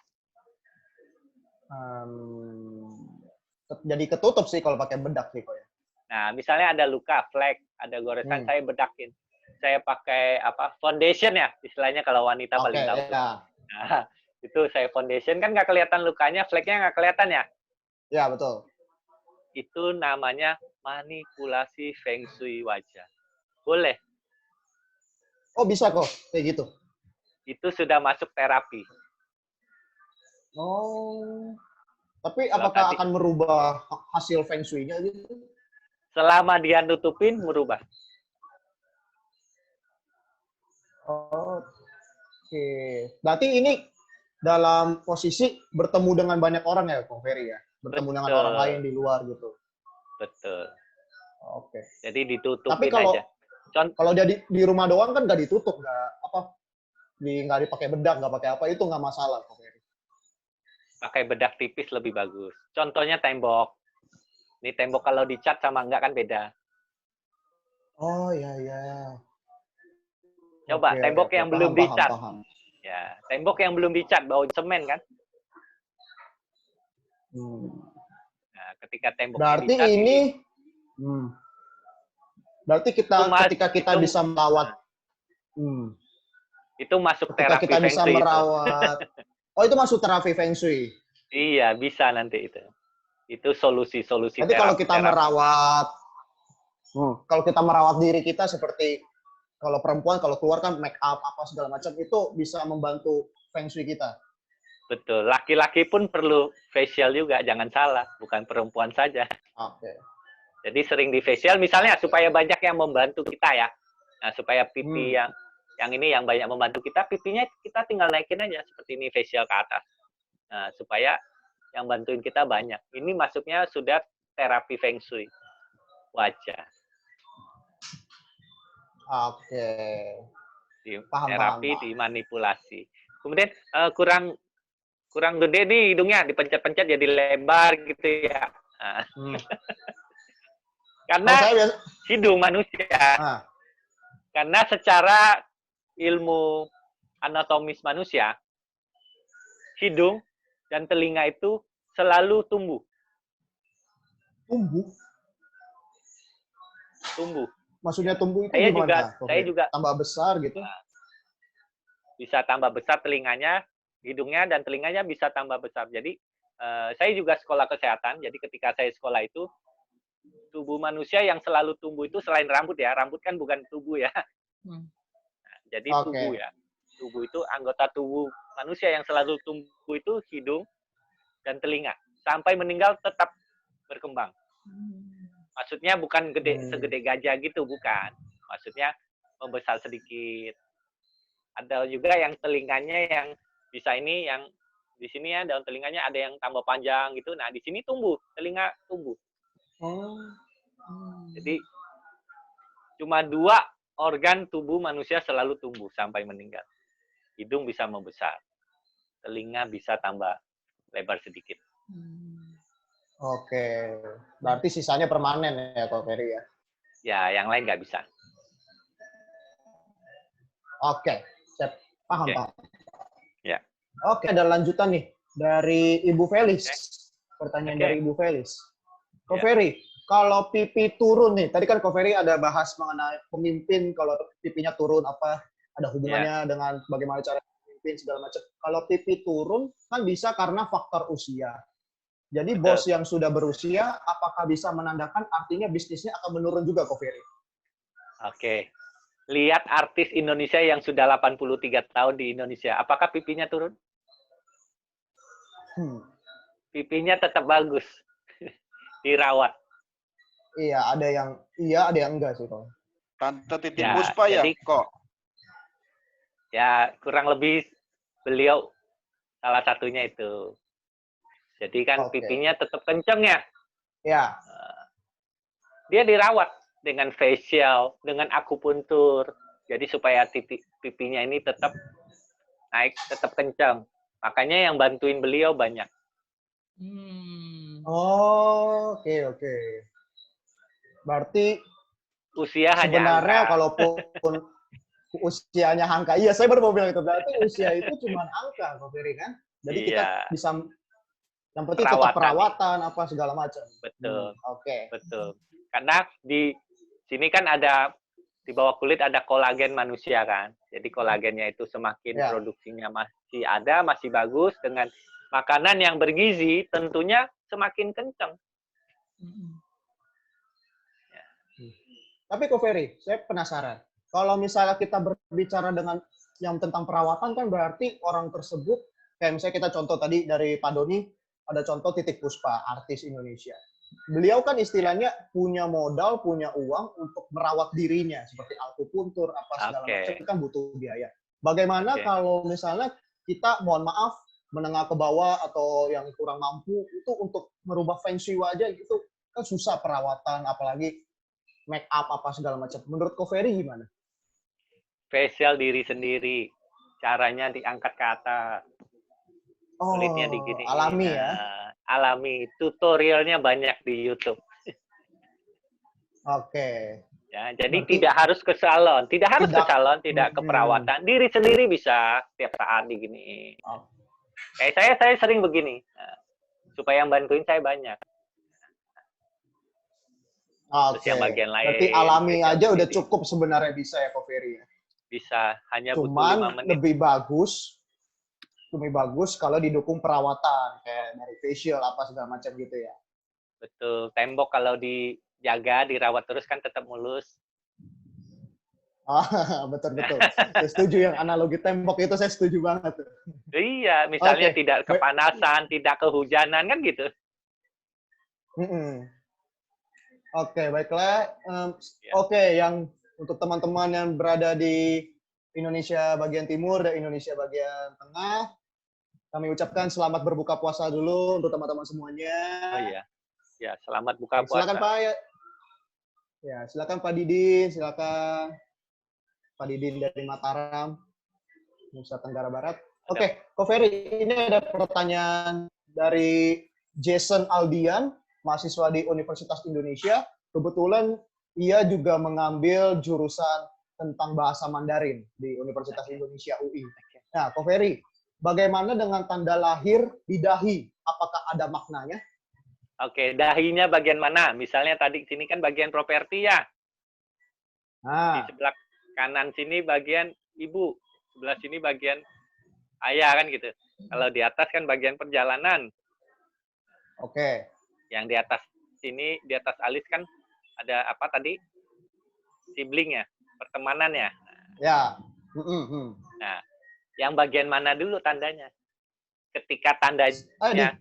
Jadi ketutup sih kalau pakai bedak sih kok ya. Nah, misalnya ada luka, flek, ada goresan, saya bedakin. Saya pakai foundation ya, istilahnya kalau wanita Oke, paling tahu. ya. Nah, itu saya foundation kan nggak kelihatan lukanya, fleknya nggak kelihatan ya. Ya, betul. Itu namanya manipulasi feng shui wajah. Boleh. Oh, bisa kok kayak gitu. Itu sudah masuk terapi. Oh. Tapi Kalau apakah tadi- akan merubah hasil feng shui-nya gitu? Selama dia nutupin, merubah. Oke. Berarti ini dalam posisi bertemu dengan banyak orang ya, Kong Ferry ya? Bertemu dengan Betul. orang lain di luar gitu. Betul. Oke. Jadi ditutupin Tapi kalau aja. Contoh, kalau dia di rumah doang kan nggak ditutup, nggak dipakai bedak, nggak pakai apa, itu nggak masalah, Kong Ferry. pakai bedak tipis lebih bagus. Contohnya tembok. Ini tembok kalau dicat sama enggak kan beda. Oh, iya, iya. Coba Oke, tembok oke. yang Paham, belum paham, dicat. paham. Ya, tembok yang belum dicat bau semen kan. Nah, ketika temboknya Berarti dicat, berarti ketika kita itu- bisa merawat, itu masuk ketika terapi kita feng bisa shui itu. merawat, oh itu masuk terapi feng shui. Iya, bisa nanti itu. Itu solusi-solusi Nanti kalau kita terapi. kalau kita merawat diri kita seperti kalau perempuan kalau keluar kan make up apa segala macam itu bisa membantu feng shui kita. Betul. Laki-laki pun perlu facial juga, jangan salah. Bukan perempuan saja. Oke. Jadi sering di facial misalnya supaya banyak yang membantu kita ya. Nah, supaya pipi yang ini yang banyak membantu kita, pipinya kita tinggal naikin aja seperti ini facial ke atas. Nah, supaya yang bantuin kita banyak. Ini masuknya sudah terapi feng shui wajah. Oke. Paham, Terapi paham. dimanipulasi. Kemudian kurang gede nih hidungnya, dipencet-pencet jadi lebar gitu ya. Nah, karena Kalau saya biasa, hidung manusia, karena secara ilmu anatomis manusia, hidung dan telinga itu selalu tumbuh. Tumbuh. Maksudnya tumbuh itu Saya gimana? saya juga tambah besar gitu? Bisa tambah besar telinganya, hidungnya dan telinganya bisa tambah besar. Jadi saya juga sekolah kesehatan. Jadi ketika saya sekolah itu tubuh manusia yang selalu tumbuh itu selain rambut ya, rambut kan bukan tubuh ya. Nah, jadi tubuh ya, tubuh itu anggota tubuh manusia yang selalu tumbuh itu hidung dan telinga sampai meninggal tetap berkembang. Maksudnya bukan segede gajah gitu, bukan. Maksudnya membesar sedikit. Ada juga yang telinganya yang bisa ini, yang di sini ya daun telinganya ada yang tambah panjang gitu. Nah di sini tumbuh, telinga tumbuh. Jadi cuma 2 organ tubuh manusia selalu tumbuh sampai meninggal. Hidung bisa membesar, telinga bisa tambah lebar sedikit. Oke, berarti sisanya permanen ya, Kak Ferry ya? Ya, yang lain nggak bisa. Oke, saya paham, Pak. Ya. Oke, ada lanjutan nih dari Ibu Felis. Pertanyaan dari Ibu Felis. Kak Ferry, kalau pipi turun nih, tadi kan Kak Ferry ada bahas mengenai pemimpin, kalau pipinya turun apa, ada hubungannya dengan bagaimana cara pemimpin segala macam. Kalau pipi turun kan bisa karena faktor usia. Jadi bos yang sudah berusia, apakah bisa menandakan artinya bisnisnya akan menurun juga, Kak Ferry? Oke. Lihat artis Indonesia yang sudah 83 tahun di Indonesia. Apakah pipinya turun? Pipinya tetap bagus. Dirawat. Iya, ada yang enggak sih, Kak. Tante Titi Puspa ya, kok? Ya, kurang lebih beliau salah satunya itu. Jadi kan pipinya tetap kenceng ya. Ya. Dia dirawat dengan facial, dengan akupuntur. Jadi supaya pipinya ini tetap naik tetap kencang. Makanya yang bantuin beliau banyak. Oh, oke. Berarti Usia hanya sebenarnya angka. kalaupun usianya angka, iya saya baru mau bilang itu. Berarti usia itu cuma angka, Kak Ferry kan? Jadi kita Iya, bisa, yang penting tetap perawatan. perawatan apa segala macam. Betul, Oke. betul. Karena di sini kan ada di bawah kulit ada kolagen manusia kan. Jadi kolagennya itu semakin Ya. produksinya masih ada, masih bagus dengan makanan yang bergizi, tentunya semakin kencang. Tapi Kak Ferry, saya penasaran. Kalau misalnya kita berbicara dengan yang tentang perawatan kan berarti orang tersebut, kayak misalnya kita contoh tadi dari Pak Doni, ada contoh Titik Puspa, artis Indonesia. Beliau kan istilahnya punya modal, punya uang untuk merawat dirinya, seperti akupuntur, apa segala macam, kan butuh biaya. Bagaimana kalau misalnya kita, mohon maaf, menengah ke bawah atau yang kurang mampu, itu untuk merubah feng shui wajah gitu, kan susah perawatan, apalagi make up apa segala macam. Menurut Ko Ferry gimana? Facial diri sendiri, caranya diangkat ke atas, kulitnya digini. Alami ya? Alami, tutorialnya banyak di YouTube. Oke. Ya, jadi tidak harus ke salon, tidak ke perawatan, diri sendiri bisa tiap saat digini. Kayak saya sering begini, supaya yang bantuin saya banyak. Oke. Terus yang bagian lain. Berarti alami aja udah cukup sebenarnya bisa ya, Ko Ferry ya? Bisa, hanya butuh 5 menit. Lebih bagus kalau didukung perawatan kayak dari facial apa segala macam gitu ya. Betul. Tembok kalau dijaga, dirawat terus kan tetap mulus. Betul. Saya setuju yang analogi tembok itu, saya setuju banget. Iya, misalnya tidak kepanasan, tidak kehujanan kan gitu. Oke, baiklah. Yang untuk teman-teman yang berada di Indonesia bagian timur dan Indonesia bagian tengah, kami ucapkan selamat berbuka puasa dulu untuk teman-teman semuanya. Oh iya. Ya, selamat buka puasa. Silakan Pak. Ya, silakan Pak Didin, silakan Pak Didin dari Mataram, Nusa Tenggara Barat. Oke, Ko Ferry, ini ada pertanyaan dari Jason Aldian, mahasiswa di Universitas Indonesia. Kebetulan ia juga mengambil jurusan tentang bahasa Mandarin di Universitas Indonesia UI. Nah, Ko Ferry, bagaimana dengan tanda lahir di dahi? Apakah ada maknanya? Oke, dahinya bagian mana? Misalnya tadi sini kan bagian properti ya. Di sebelah kanan sini bagian ibu, sebelah sini bagian ayah kan gitu. Kalau di atas kan bagian perjalanan. Oke. Yang di atas sini, di atas alis kan ada apa tadi? Sibling ya, pertemanan ya. Ya. Nah, yang bagian mana dulu tandanya? Ketika tandanya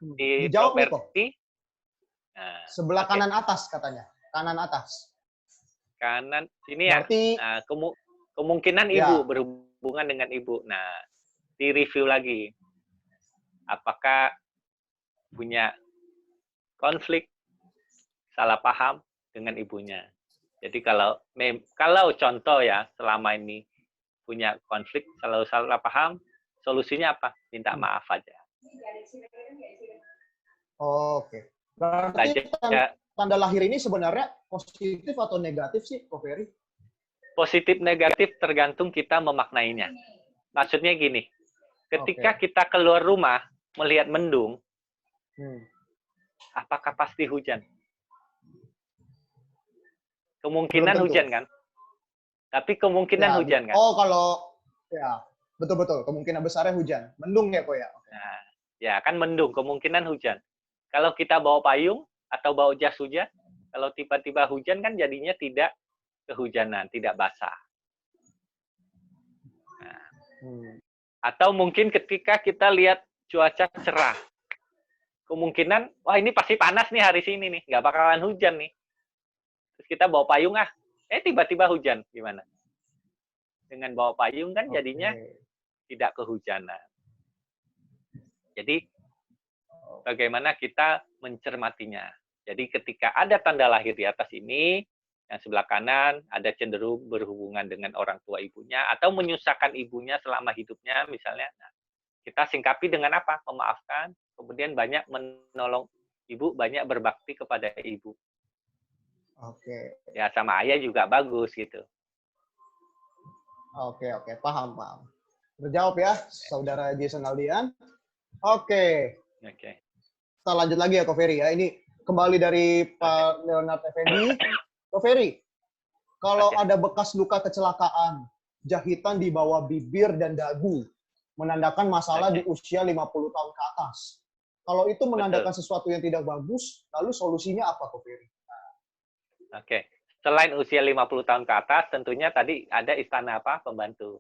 di properti. Nah, sebelah kanan atas katanya. Kanan atas. Kanan sini ya. Berarti, kemungkinan ibu berhubungan dengan ibu. Nah, di review lagi. Apakah punya konflik, salah paham dengan ibunya. Jadi kalau contoh ya, selama ini punya konflik, selalu salah paham, solusinya apa? Minta maaf aja. Oke. Berarti tanda lahir ini sebenarnya positif atau negatif sih, Ko Ferry? Positif negatif tergantung kita memaknainya. Maksudnya gini, ketika kita keluar rumah melihat mendung, apakah pasti hujan? Kemungkinan hujan kan? Tapi kemungkinan hujan kan? Oh, kalau ya betul. Kemungkinan besarnya hujan. Mendung ya, Ko ya? Nah, ya kan mendung, kemungkinan hujan. Kalau kita bawa payung atau bawa jas hujan, kalau tiba-tiba hujan kan jadinya tidak kehujanan, tidak basah. Nah, atau mungkin ketika kita lihat cuaca cerah, kemungkinan, wah ini pasti panas nih hari sini nih, nggak bakalan hujan nih. Terus kita bawa payung tiba-tiba hujan, gimana? Dengan bawa payung kan jadinya tidak kehujanan. Jadi bagaimana kita mencermatinya. Jadi ketika ada tanda lahir di atas ini, yang sebelah kanan ada cenderung berhubungan dengan orang tua ibunya atau menyusahkan ibunya selama hidupnya misalnya. Nah, kita singkapi dengan apa? Memaafkan, kemudian banyak menolong ibu, banyak berbakti kepada ibu. Oke. Ya sama ayah juga bagus gitu. Oke, paham. Terjawab ya, Saudara Jason Aldian. Oke, Oke. kita lanjut lagi ya, Ko Ferry ya. Ini kembali dari Pak Leonard Effendi. Ko Ferry, kalau Oke. ada bekas luka kecelakaan, jahitan di bawah bibir dan dagu, menandakan masalah di usia 50 tahun ke atas. Kalau itu menandakan sesuatu yang tidak bagus, lalu solusinya apa, Ko Ferry? Oke. Selain usia 50 tahun ke atas, tentunya tadi ada istana apa? Pembantu.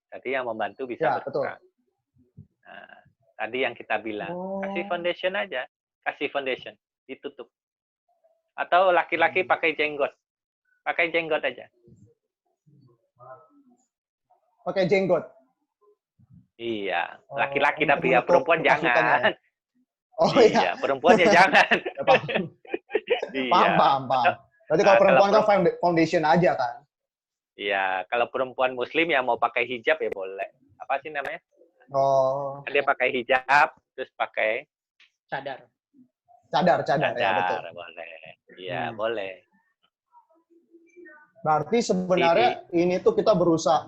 Tadi yang membantu bisa Ya, berkurang. Nah, tadi yang kita bilang, kasih foundation aja. Kasih foundation, ditutup. Atau laki-laki pakai jenggot. Pakai jenggot aja. Pakai jenggot? Iya. Laki-laki tapi ya menutup perempuan bekas lukanya jangan. ya? Oh iya, perempuannya jangan. Ya, paham. Iya. Paham. Berarti kalau perempuan kalau kan foundation aja kan? Iya, kalau perempuan muslim yang mau pakai hijab ya boleh. Apa sih namanya? Oh. Dia pakai hijab, terus pakai Cadar. Cadar ya, betul. Boleh. Iya, boleh. Berarti sebenarnya ini tuh kita berusaha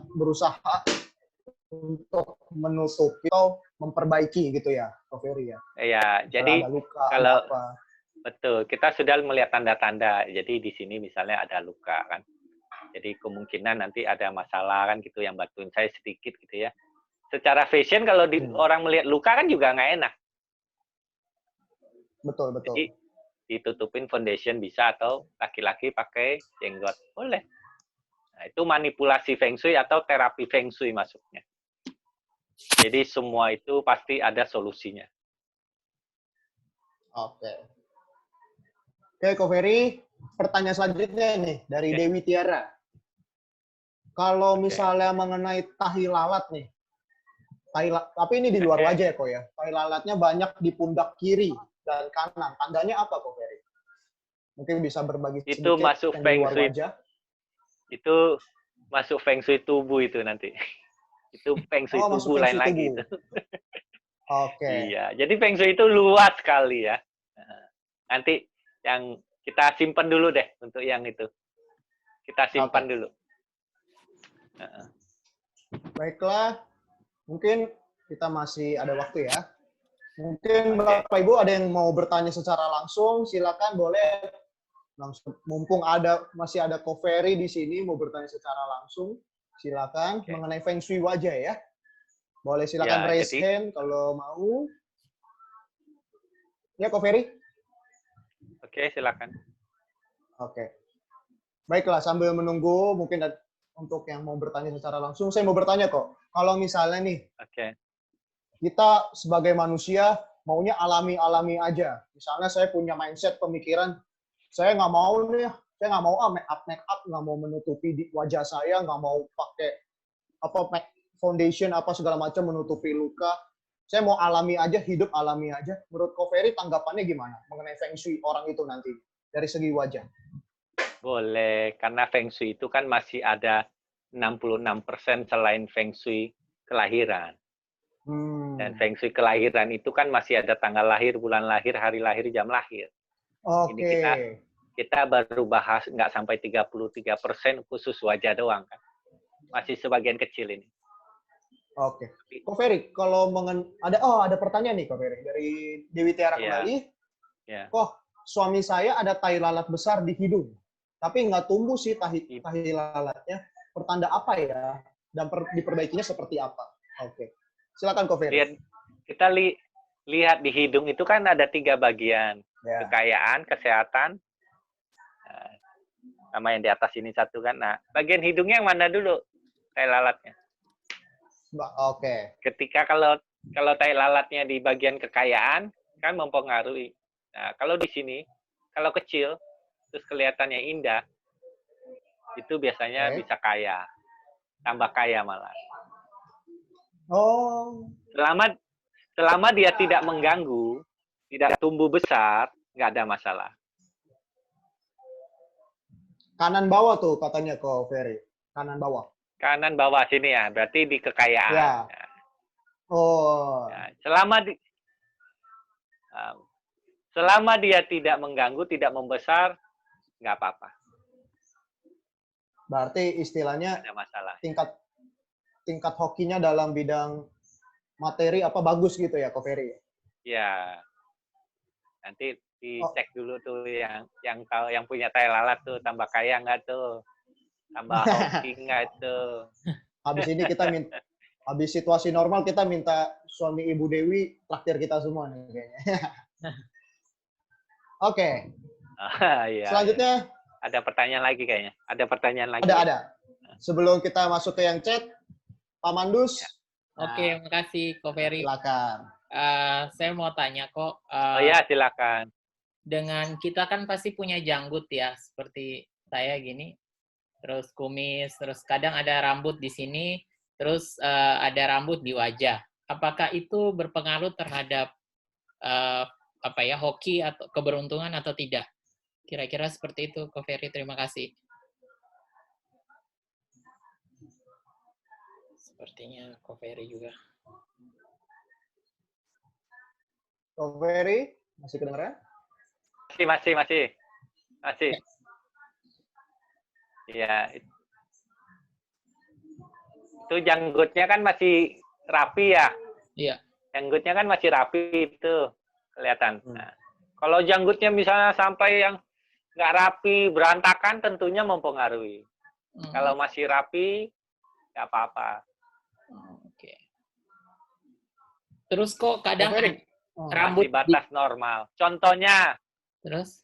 untuk menutupi atau memperbaiki gitu ya, Ko Ferry ya? Iya, jadi ada luka, kalau ada apa. Betul, kita sudah melihat tanda-tanda. Jadi di sini misalnya ada luka kan. Jadi kemungkinan nanti ada masalah kan gitu yang bantuin saya sedikit gitu ya. Secara fashion kalau orang melihat luka kan juga nggak enak. Betul. Jadi ditutupin foundation bisa atau laki-laki pakai jenggot. Boleh. Nah, itu manipulasi feng shui atau terapi feng shui masuknya. Jadi semua itu pasti ada solusinya. Oke, Ko Ferry, pertanyaan selanjutnya nih dari Dewi Tiara. Kalau misalnya mengenai tahi lalat nih, tapi ini di luar wajah ya, Ko ya. Tahi lalatnya banyak di pundak kiri dan kanan. Tandanya apa, Ko Ferry? Mungkin bisa berbagi sedikit Itu masuk yang di feng luar shui. wajah. Itu masuk feng shui tubuh itu nanti. Itu feng shui tubuh lain lagi itu. Oke. Iya, jadi feng shui itu luas sekali ya. Nanti yang kita simpan dulu deh untuk yang itu. Kita simpan dulu. Baiklah, mungkin kita masih ada waktu ya. Mungkin Bapak Ibu ada yang mau bertanya secara langsung, silakan boleh langsung. Mumpung masih ada Ko Ferry di sini mau bertanya secara langsung, silakan mengenai feng shui wajah ya. Boleh silakan raise hand kalau mau. Ya, Ko Ferry? Oke, silakan. Oke. Baiklah, sambil menunggu mungkin untuk yang mau bertanya secara langsung, saya mau bertanya kok. Kalau misalnya nih, kita sebagai manusia maunya alami-alami aja. Misalnya saya punya mindset pemikiran, saya nggak mau make up, nggak mau menutupi wajah saya, nggak mau pakai foundation apa segala macam menutupi luka. Saya mau alami aja, hidup alami aja. Menurut Ko Ferry tanggapannya gimana mengenai feng shui orang itu nanti dari segi wajah? Boleh, karena feng shui itu kan masih ada 66% selain feng shui kelahiran. Dan feng shui kelahiran itu kan masih ada tanggal lahir, bulan lahir, hari lahir, jam lahir. Ini kita baru bahas nggak sampai 33% khusus wajah doang kan. Masih sebagian kecil ini. Oke. Ko Ferry, kalau ada pertanyaan nih Ko Ferry dari Dewi Tiara kembali. Kok suami saya ada tahi lalat besar di hidung, tapi nggak tumbuh sih tahi lalatnya. Pertanda apa ya? Dan diperbaikinya seperti apa? Oke. Silakan Ko Ferry. Kita lihat di hidung itu kan ada 3 bagian. Kekayaan, kesehatan, sama yang di atas ini satu kan. Nah, bagian hidungnya yang mana dulu? Tahi lalatnya. Oke. Ketika kalau tahi lalatnya di bagian kekayaan kan mempengaruhi. Nah, kalau di sini kalau kecil terus kelihatannya indah, itu biasanya bisa kaya, tambah kaya malah. Oh. Selama dia tidak mengganggu, tidak tumbuh besar, nggak ada masalah. Kanan bawah tuh katanya Ko Ferry. Kanan bawah. Kanan bawah sini ya, berarti di kekayaan. Ya. Ya. Oh. Ya, selama dia tidak mengganggu, tidak membesar, nggak apa-apa, Berarti istilahnya nggak ada masalah. tingkat hokinya dalam bidang materi apa bagus gitu ya, Ko Ferry? Ya, nanti Oh, dicek dulu tuh yang tahu, yang punya tai lalat tuh tambah kaya nggak tuh, tambah hoki nggak tuh. habis ini habis situasi normal kita minta suami Ibu Dewi traktir kita semua nih kayaknya. Oke, Iya. selanjutnya Ada pertanyaan lagi kayaknya. Ada pertanyaan lagi. ada. Sebelum kita masuk ke yang chat, Pak Mandus, Oke, makasih Ko Ferry. silakan. Saya mau tanya kok, Oh ya, silakan. dengan kita kan pasti punya janggut ya, seperti saya gini, terus kumis, terus kadang ada rambut di sini, terus ada rambut di wajah. Apakah itu berpengaruh terhadap hoki atau keberuntungan atau tidak? Kira-kira seperti itu, Ko Ferry. Terima kasih. Sepertinya Ko Ferry juga. Ko Ferry, masih kedengeran? Masih. Iya. Itu janggutnya kan masih rapi ya. Iya. Janggutnya kan masih rapi itu kelihatan. Nah, kalau janggutnya misalnya sampai yang nggak rapi, berantakan, tentunya mempengaruhi. Kalau masih rapi, nggak apa-apa. Oke. Terus kok kadang Masih rambut batas normal. Contohnya, terus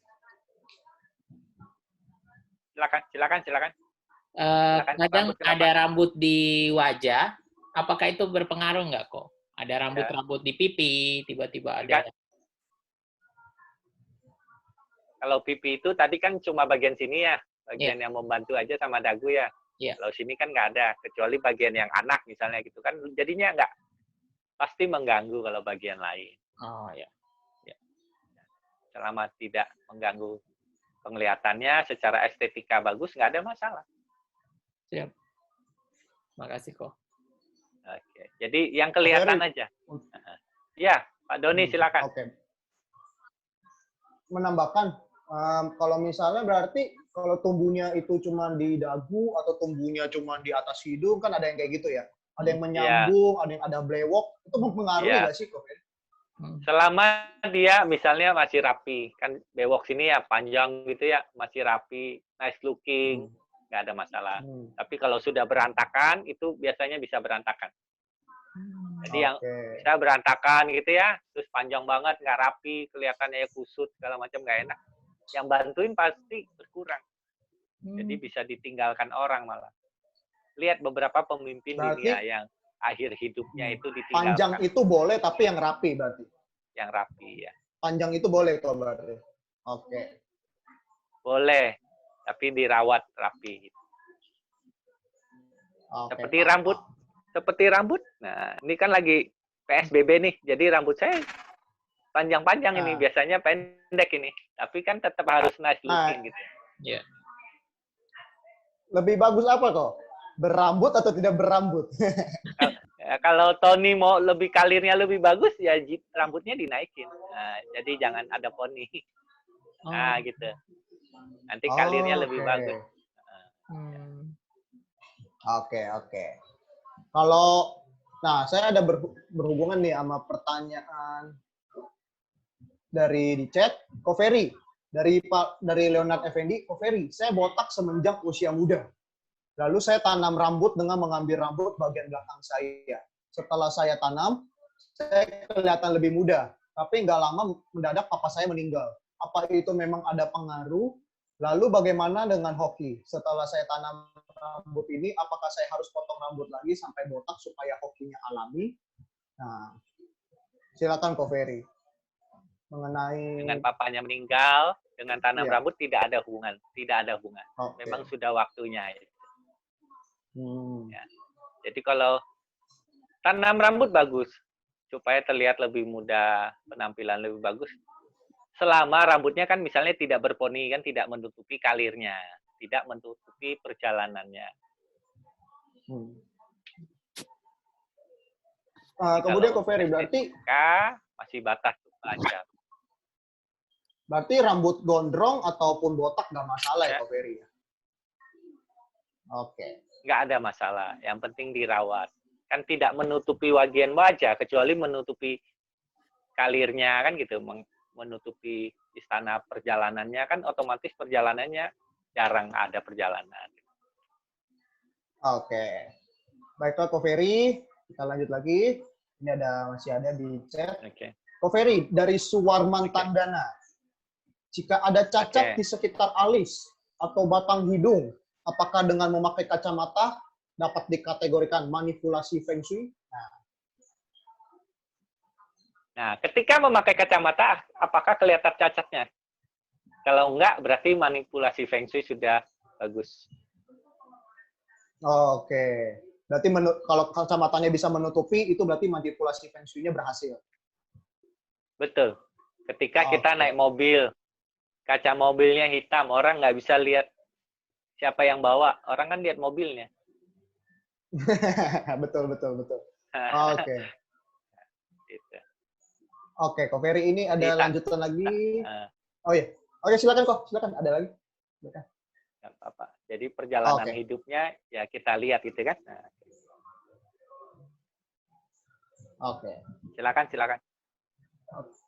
silakan. kadang ada rambut di wajah. Apakah itu berpengaruh nggak kok? Ada rambut di pipi, tiba-tiba ada. Kalau pipi itu tadi kan cuma bagian sini ya, bagian yang membantu aja sama dagu ya. Iya. Kalau sini kan nggak ada, kecuali bagian yang anak misalnya gitu kan, jadinya nggak pasti mengganggu kalau bagian lain. Oh ya. Selama tidak mengganggu penglihatannya, secara estetika bagus, nggak ada masalah. Siap. Makasih kok. Oke. Jadi yang kelihatan aja. Ya, Pak Doni silakan. Oke. Menambahkan, kalau misalnya berarti kalau tumbuhnya itu cuma di dagu atau tumbuhnya cuma di atas hidung, kan ada yang kayak gitu ya. Ada yang menyambung, ada yang ada blewok, itu mempengaruhi nggak sih, Ko? Selama dia misalnya masih rapi, kan bewok sini ya panjang gitu ya, masih rapi, nice looking, nggak ada masalah. Tapi kalau sudah berantakan, itu biasanya bisa berantakan. Jadi yang bisa berantakan gitu ya, terus panjang banget, nggak rapi, kelihatannya kusut, segala macam nggak enak. Yang bantuin pasti berkurang. Jadi bisa ditinggalkan orang malah. Lihat beberapa pemimpin dunia yang akhir hidupnya itu ditinggalkan. Panjang itu boleh, tapi yang rapi berarti. Yang rapi ya. Panjang itu boleh kok berarti. Oke. Boleh, tapi dirawat rapi. Seperti rambut. Nah, ini kan lagi PSBB nih, jadi rambut saya panjang-panjang ini, biasanya pendek ini. Tapi kan tetap harus nice looking gitu. Iya. Lebih bagus apa kok? Berambut atau tidak berambut? Kalau Tony mau lebih kalirnya lebih bagus, ya rambutnya dinaikin. Nah, jadi jangan ada poni. Nah, gitu. Nanti kalirnya lebih bagus. Oke. Kalau, saya ada berhubungan nih sama pertanyaan dari di chat, Ko Ferry, dari Leonard Effendi, Ko Ferry, saya botak semenjak usia muda. Lalu saya tanam rambut dengan mengambil rambut bagian belakang saya. Setelah saya tanam, saya kelihatan lebih muda. Tapi nggak lama mendadak papa saya meninggal. Apa itu memang ada pengaruh? Lalu bagaimana dengan hoki? Setelah saya tanam rambut ini, apakah saya harus potong rambut lagi sampai botak supaya hokinya alami? Nah, silakan Ko Ferry. Mengenai dengan papanya meninggal, dengan tanam rambut tidak ada hubungan. Memang sudah waktunya. Ya. Jadi kalau tanam rambut bagus, supaya terlihat lebih muda, penampilan lebih bagus. Selama rambutnya kan misalnya tidak berponi, kan tidak menutupi kalirnya. tidak menutupi perjalanannya. Kemudian Ko Ferry, berarti masih batas aja. Berarti rambut gondrong ataupun botak nggak masalah ya, Ko Ferry? Oke. Nggak ada masalah. Yang penting dirawat. Kan tidak menutupi bagian wajah, kecuali menutupi kalirnya kan gitu, menutupi istana perjalanannya kan otomatis perjalanannya jarang ada perjalanan. Oke. Baiklah Ko Ferry, kita lanjut lagi. Ini masih ada di chat. Oke. Ko Ferry, dari Suwarman Tandana. Jika ada cacat di sekitar alis atau batang hidung, apakah dengan memakai kacamata dapat dikategorikan manipulasi Feng Shui? Nah, ketika memakai kacamata, apakah kelihatan cacatnya? Kalau enggak, berarti manipulasi Feng Shui sudah bagus. Oke. Berarti kalau kacamatanya bisa menutupi, itu berarti manipulasi Feng Shui-nya berhasil. Betul. Ketika kita naik mobil, kaca mobilnya hitam, orang nggak bisa lihat siapa yang bawa. Orang kan lihat mobilnya. betul. Oke. Gitu. Oke, Ko Ferry, ini ada lanjutan lagi. Oh iya. Oke, silakan Ko. Silakan, ada lagi. Silakan. Nggak apa-apa. Jadi perjalanan hidupnya ya kita lihat gitu kan. Nah. Oke. Silakan.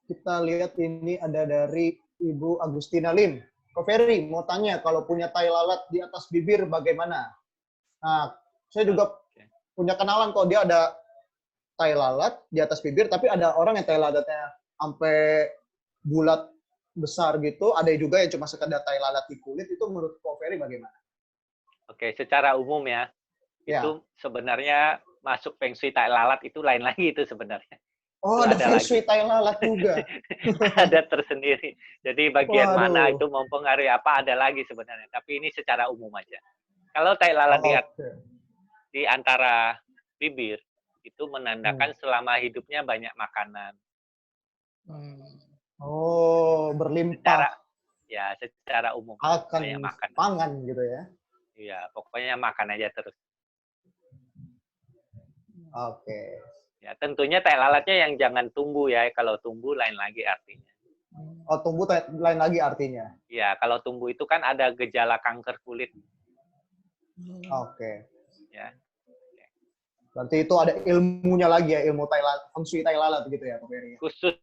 Kita lihat ini ada dari Ibu Agustina Lim. Ko Ferry, mau tanya, kalau punya tai lalat di atas bibir bagaimana? Nah, saya juga punya kenalan kok, dia ada tai lalat di atas bibir, tapi ada orang yang tai lalatnya sampai bulat besar gitu, ada juga yang cuma sekedar tai lalat di kulit. Itu menurut Ko Ferry bagaimana? Oke, secara umum ya, itu sebenarnya masuk Feng Shui tai lalat itu lain lagi itu sebenarnya. Oh, ada Feng Shui tai lalat juga. Ada tersendiri. Jadi bagian mana itu mempengaruhi apa ada lagi sebenarnya. Tapi ini secara umum aja. Kalau tai lalat di antara bibir, itu menandakan selama hidupnya banyak makanan. Oh, berlimpah. Secara umum. Akan banyak makan. Pangan gitu ya. Iya, pokoknya makan aja terus. Oke. Ya, tentunya tai lalatnya yang jangan tumbuh ya. Kalau tumbuh lain lagi artinya. Oh, tumbuh lain lagi artinya. Ya, kalau tumbuh itu kan ada gejala kanker kulit. Oke. Ya. Berarti itu ada ilmunya lagi ya, ilmu Feng Shui tai lalat gitu ya, Ko Ferry. Khusus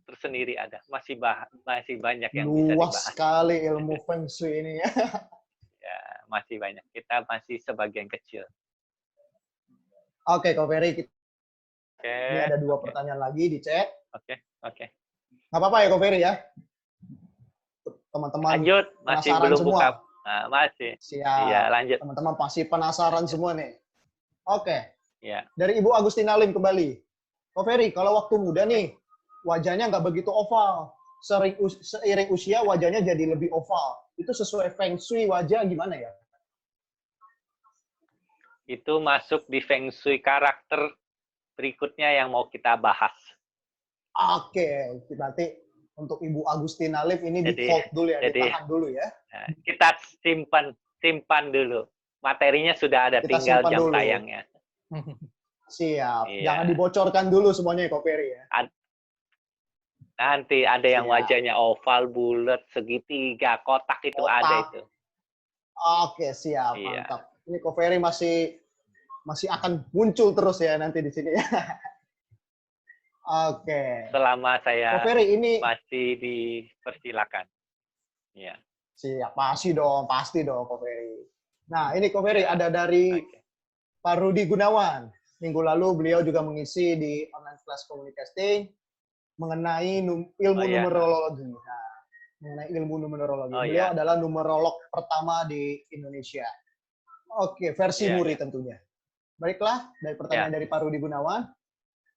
tersendiri ada. Masih banyak yang luas bisa dibahas. Luas sekali ilmu Feng Shui ini ya. Ya, masih banyak. Kita masih sebagian kecil. Oke, Ko Ferry. Ini ada 2 pertanyaan lagi di chat. Oke. Nggak apa-apa ya, Ko Ferry ya? Teman-teman lanjut, masih belum semua. Buka. Nah, masih. Siap. Iya, lanjut. Teman-teman pasti penasaran semua nih. Oke. Ya. Dari Ibu Agustina Lim kembali. Ko Ferry, kalau waktu muda nih, wajahnya nggak begitu oval. Seiring usia, wajahnya jadi lebih oval. Itu sesuai Feng Shui wajah gimana ya? Itu masuk di Feng Shui karakter berikutnya yang mau kita bahas. Oke, berarti untuk Ibu Agustina Lim ini di-hold dulu ya, ditahan dulu ya. Kita simpan dulu. Materinya sudah ada, kita tinggal jam dulu. tayangnya. Siap. Iya. Jangan dibocorkan dulu semuanya, Ko Ferry ya. Nanti ada yang wajahnya oval, bulat, segitiga, kotak itu ada itu. Oke, siap. Iya. Mantap. Ini Ko Ferry masih akan muncul terus ya nanti di sini ya. Oke. Selama saya Ko Ferry, ini masih dipersilakan. Iya. Siap, pasti dong Ko Ferry. Nah, ini Ko Ferry ada dari Pak Rudi Gunawan. Minggu lalu beliau juga mengisi di online class communicating mengenai ilmu numerologi. Nah, mengenai ilmu numerologi. Beliau adalah numerolog pertama di Indonesia. Oke, versi Muri tentunya. Baiklah, dari pertanyaan dari Pak Rudi Gunawan.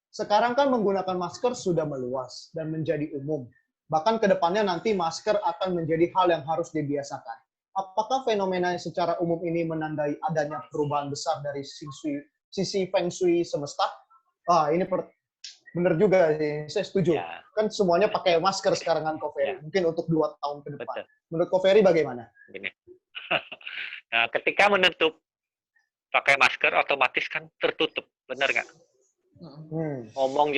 Sekarang kan menggunakan masker sudah meluas dan menjadi umum. Bahkan ke depannya nanti masker akan menjadi hal yang harus dibiasakan. Apakah fenomena secara umum ini menandai adanya perubahan besar dari sisi Feng Shui semesta? Ini benar juga sih, saya setuju. Ya. Kan semuanya pakai masker sekarang kan, Ko Ferry. Mungkin untuk 2 tahun ke depan. Betul. Menurut Ko Ferry bagaimana? Gini. Nah, ketika menutup pakai masker otomatis kan tertutup, benar nggak? Ngomong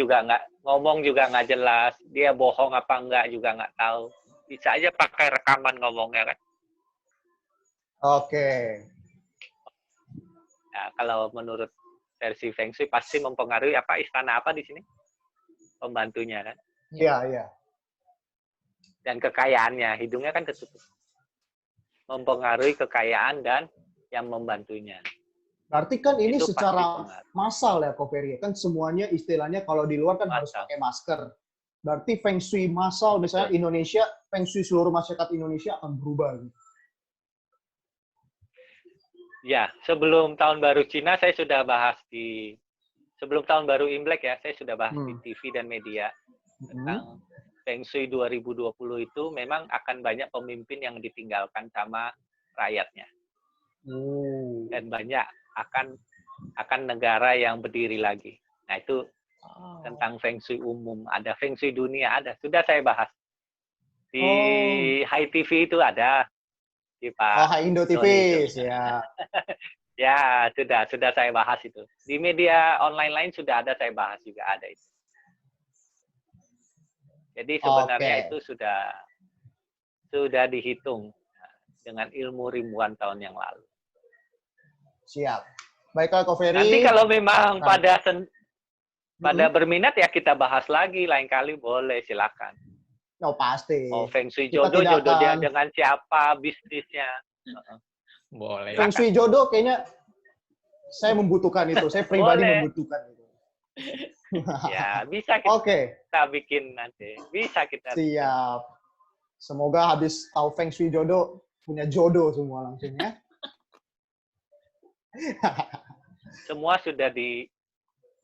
juga nggak jelas, dia bohong apa enggak juga nggak tahu. Bisa aja pakai rekaman ngomongnya kan. Oke. Nah, kalau menurut versi Feng Shui pasti mempengaruhi istana apa di sini? Pembantunya kan. Iya, iya. Dan kekayaannya, hidungnya kan tertutup. Mempengaruhi kekayaan dan yang membantunya. Berarti kan ini Itu secara pasti massal ya, Ko Ferry. Kan semuanya istilahnya kalau di luar kan harus Massal. pakai masker. Berarti Feng Shui massal, misalnya Indonesia, Feng Shui seluruh masyarakat Indonesia akan berubah. Ya, sebelum tahun baru Cina saya sudah bahas sebelum tahun baru Imlek ya, saya sudah bahas di TV dan media tentang Feng Shui 2020 itu memang akan banyak pemimpin yang ditinggalkan sama rakyatnya. Dan banyak akan negara yang berdiri lagi. Nah, itu tentang Feng Shui umum, ada Feng Shui dunia, ada. Sudah saya bahas. Di Hai TV itu ada. Di Pak Hai Indo TV, ya. Ya, sudah saya bahas itu. Di media online lain sudah ada saya bahas juga, ada itu. Jadi sebenarnya itu sudah dihitung dengan ilmu ribuan tahun yang lalu. Siap. Baiklah, Ko Ferry. Nanti kalau memang pada berminat ya kita bahas lagi lain kali, boleh, silakan. Oh, pasti. Oh, Feng Shui jodoh dia dengan siapa, bisnisnya. Boleh. Feng Shui jodoh kayaknya saya membutuhkan itu. Saya pribadi membutuhkan itu. Ya, bisa kita bikin nanti. Bisa kita. Siap. Semoga habis tahu Feng Shui jodoh, punya jodoh semua langsung ya. Semua sudah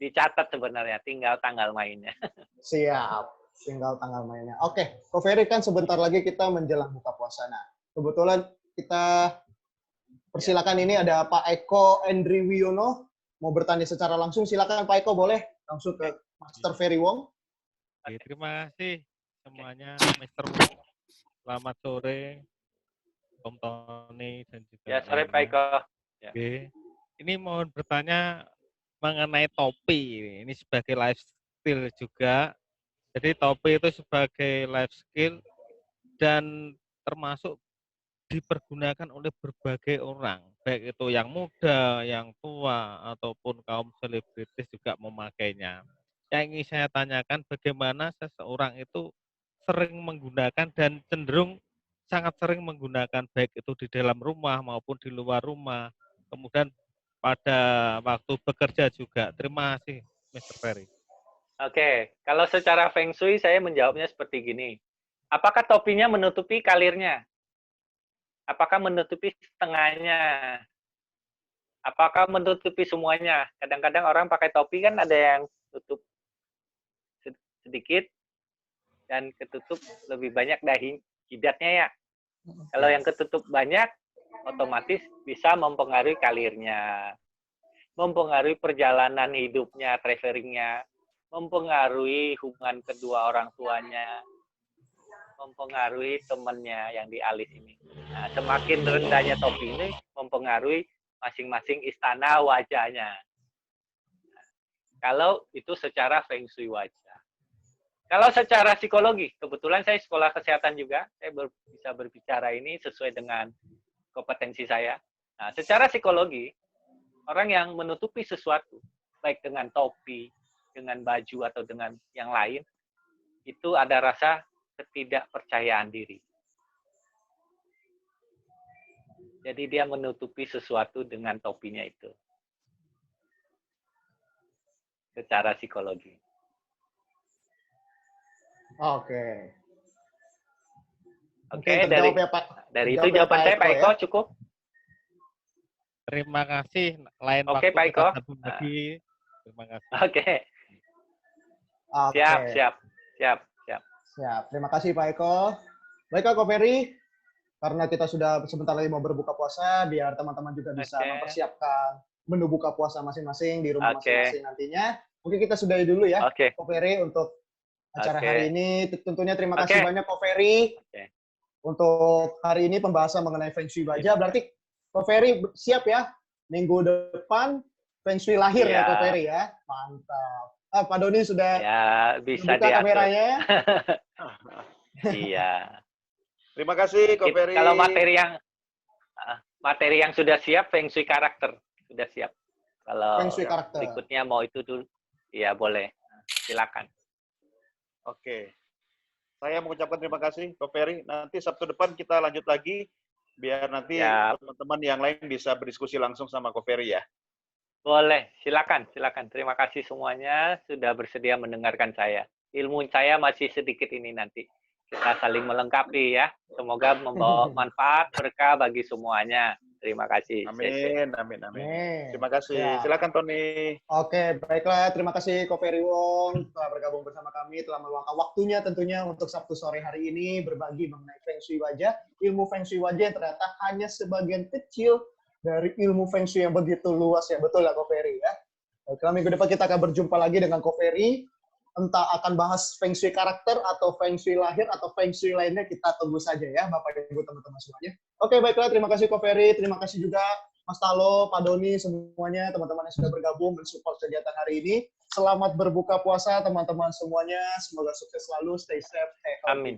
dicatat sebenarnya, tinggal tanggal mainnya. Siap, tinggal tanggal mainnya. Oke, Ko Ferry, kan sebentar lagi kita menjelang buka puasa. Nah, kebetulan kita persilakan ini ada Pak Eko Endri Wiono mau bertanya secara langsung. Silakan Pak Eko, boleh langsung ke Master Ferry Wong. Oke, terima kasih semuanya, Mr. Wong. Selamat sore, Om Tony dan juga Ya, sore Pak Eko. Ya. Oke. Ini mohon bertanya mengenai topi. Ini sebagai life skill juga. Jadi topi itu sebagai life skill dan termasuk dipergunakan oleh berbagai orang, baik itu yang muda, yang tua, ataupun kaum selebritis juga memakainya. Yang ingin saya tanyakan, bagaimana seseorang itu sering menggunakan dan cenderung sangat sering menggunakan, baik itu di dalam rumah maupun di luar rumah, kemudian pada waktu bekerja juga. Terima kasih, Mr. Ferry. Oke, kalau secara Feng Shui saya menjawabnya seperti gini. Apakah topinya menutupi kalirnya? Apakah menutupi setengahnya? Apakah menutupi semuanya? Kadang-kadang orang pakai topi kan ada yang tutup sedikit dan ketutup lebih banyak dahi jidatnya ya. Kalau yang ketutup banyak, otomatis bisa mempengaruhi kalirnya, mempengaruhi perjalanan hidupnya, travelingnya, mempengaruhi hubungan kedua orang tuanya, mempengaruhi temannya yang di alis ini. Nah, semakin rendahnya topi ini mempengaruhi masing-masing istana wajahnya. Kalau itu secara Feng Shui wajah. Kalau secara psikologi, kebetulan saya sekolah kesehatan juga, saya bisa berbicara ini sesuai dengan kompetensi saya. Nah, secara psikologi, orang yang menutupi sesuatu, baik dengan topi, dengan baju, atau dengan yang lain, itu ada rasa ketidakpercayaan diri. Jadi dia menutupi sesuatu dengan topinya itu. Secara psikologi. Oke. Oke, dari itu jawaban saya, Pak Eko, cukup? Terima kasih. Lain Oke, waktu Pak Eko. lagi. Terima kasih. Oke. Siap. Terima kasih Pak Eko. Baiklah Ko Ferry, karena kita sudah sebentar lagi mau berbuka puasa, biar teman-teman juga bisa mempersiapkan menu buka puasa masing-masing di rumah masing-masing nantinya. Mungkin kita sudahi dulu ya, Ko Ferry, untuk acara hari ini. Tentunya terima kasih banyak Ko Ferry. untuk hari ini pembahasan mengenai Feng Shui Baja. Berarti Ko Ferry siap ya? Minggu depan Feng Shui lahir ya Ko Ferry ya? Mantap. Pak Doni sudah bisa buka diatur. kameranya ya? Iya. Terima kasih, Ko Ferry. Kalau materi yang sudah siap, Feng Shui karakter sudah siap. Kalau Feng Shui karakter. berikutnya mau itu dulu, ya boleh. Silakan. Oke. Saya mengucapkan terima kasih, Ko Ferry. Nanti Sabtu depan kita lanjut lagi, biar nanti teman-teman yang lain bisa berdiskusi langsung sama Ko Ferry ya. Boleh, silakan. Terima kasih semuanya sudah bersedia mendengarkan saya. Ilmu saya masih sedikit ini nanti. Kita saling melengkapi ya. Semoga membawa manfaat, berkah bagi semuanya. Terima kasih. Amin. Terima kasih. Ya. Silakan Tony. Oke, baiklah. Terima kasih Ko Ferry Wong telah bergabung bersama kami, telah meluangkan waktunya tentunya untuk Sabtu sore hari ini berbagi mengenai Feng Shui Wajah, ilmu Feng Shui Wajah yang ternyata hanya sebagian kecil dari ilmu Feng Shui yang begitu luas ya. Betul ya Ko Ferry ya. Baiklah, minggu depan kita akan berjumpa lagi dengan Ko Ferry. Entah akan bahas Feng Shui karakter atau Feng Shui lahir atau Feng Shui lainnya, kita tunggu saja ya Bapak Ibu teman-teman semuanya. Oke, baiklah, terima kasih Ko Ferry, terima kasih juga Mas Talo, Pak Doni, semuanya teman-teman yang sudah bergabung mensupport kegiatan hari ini. Selamat berbuka puasa teman-teman semuanya, semoga sukses selalu, stay safe, stay healthy. Amin.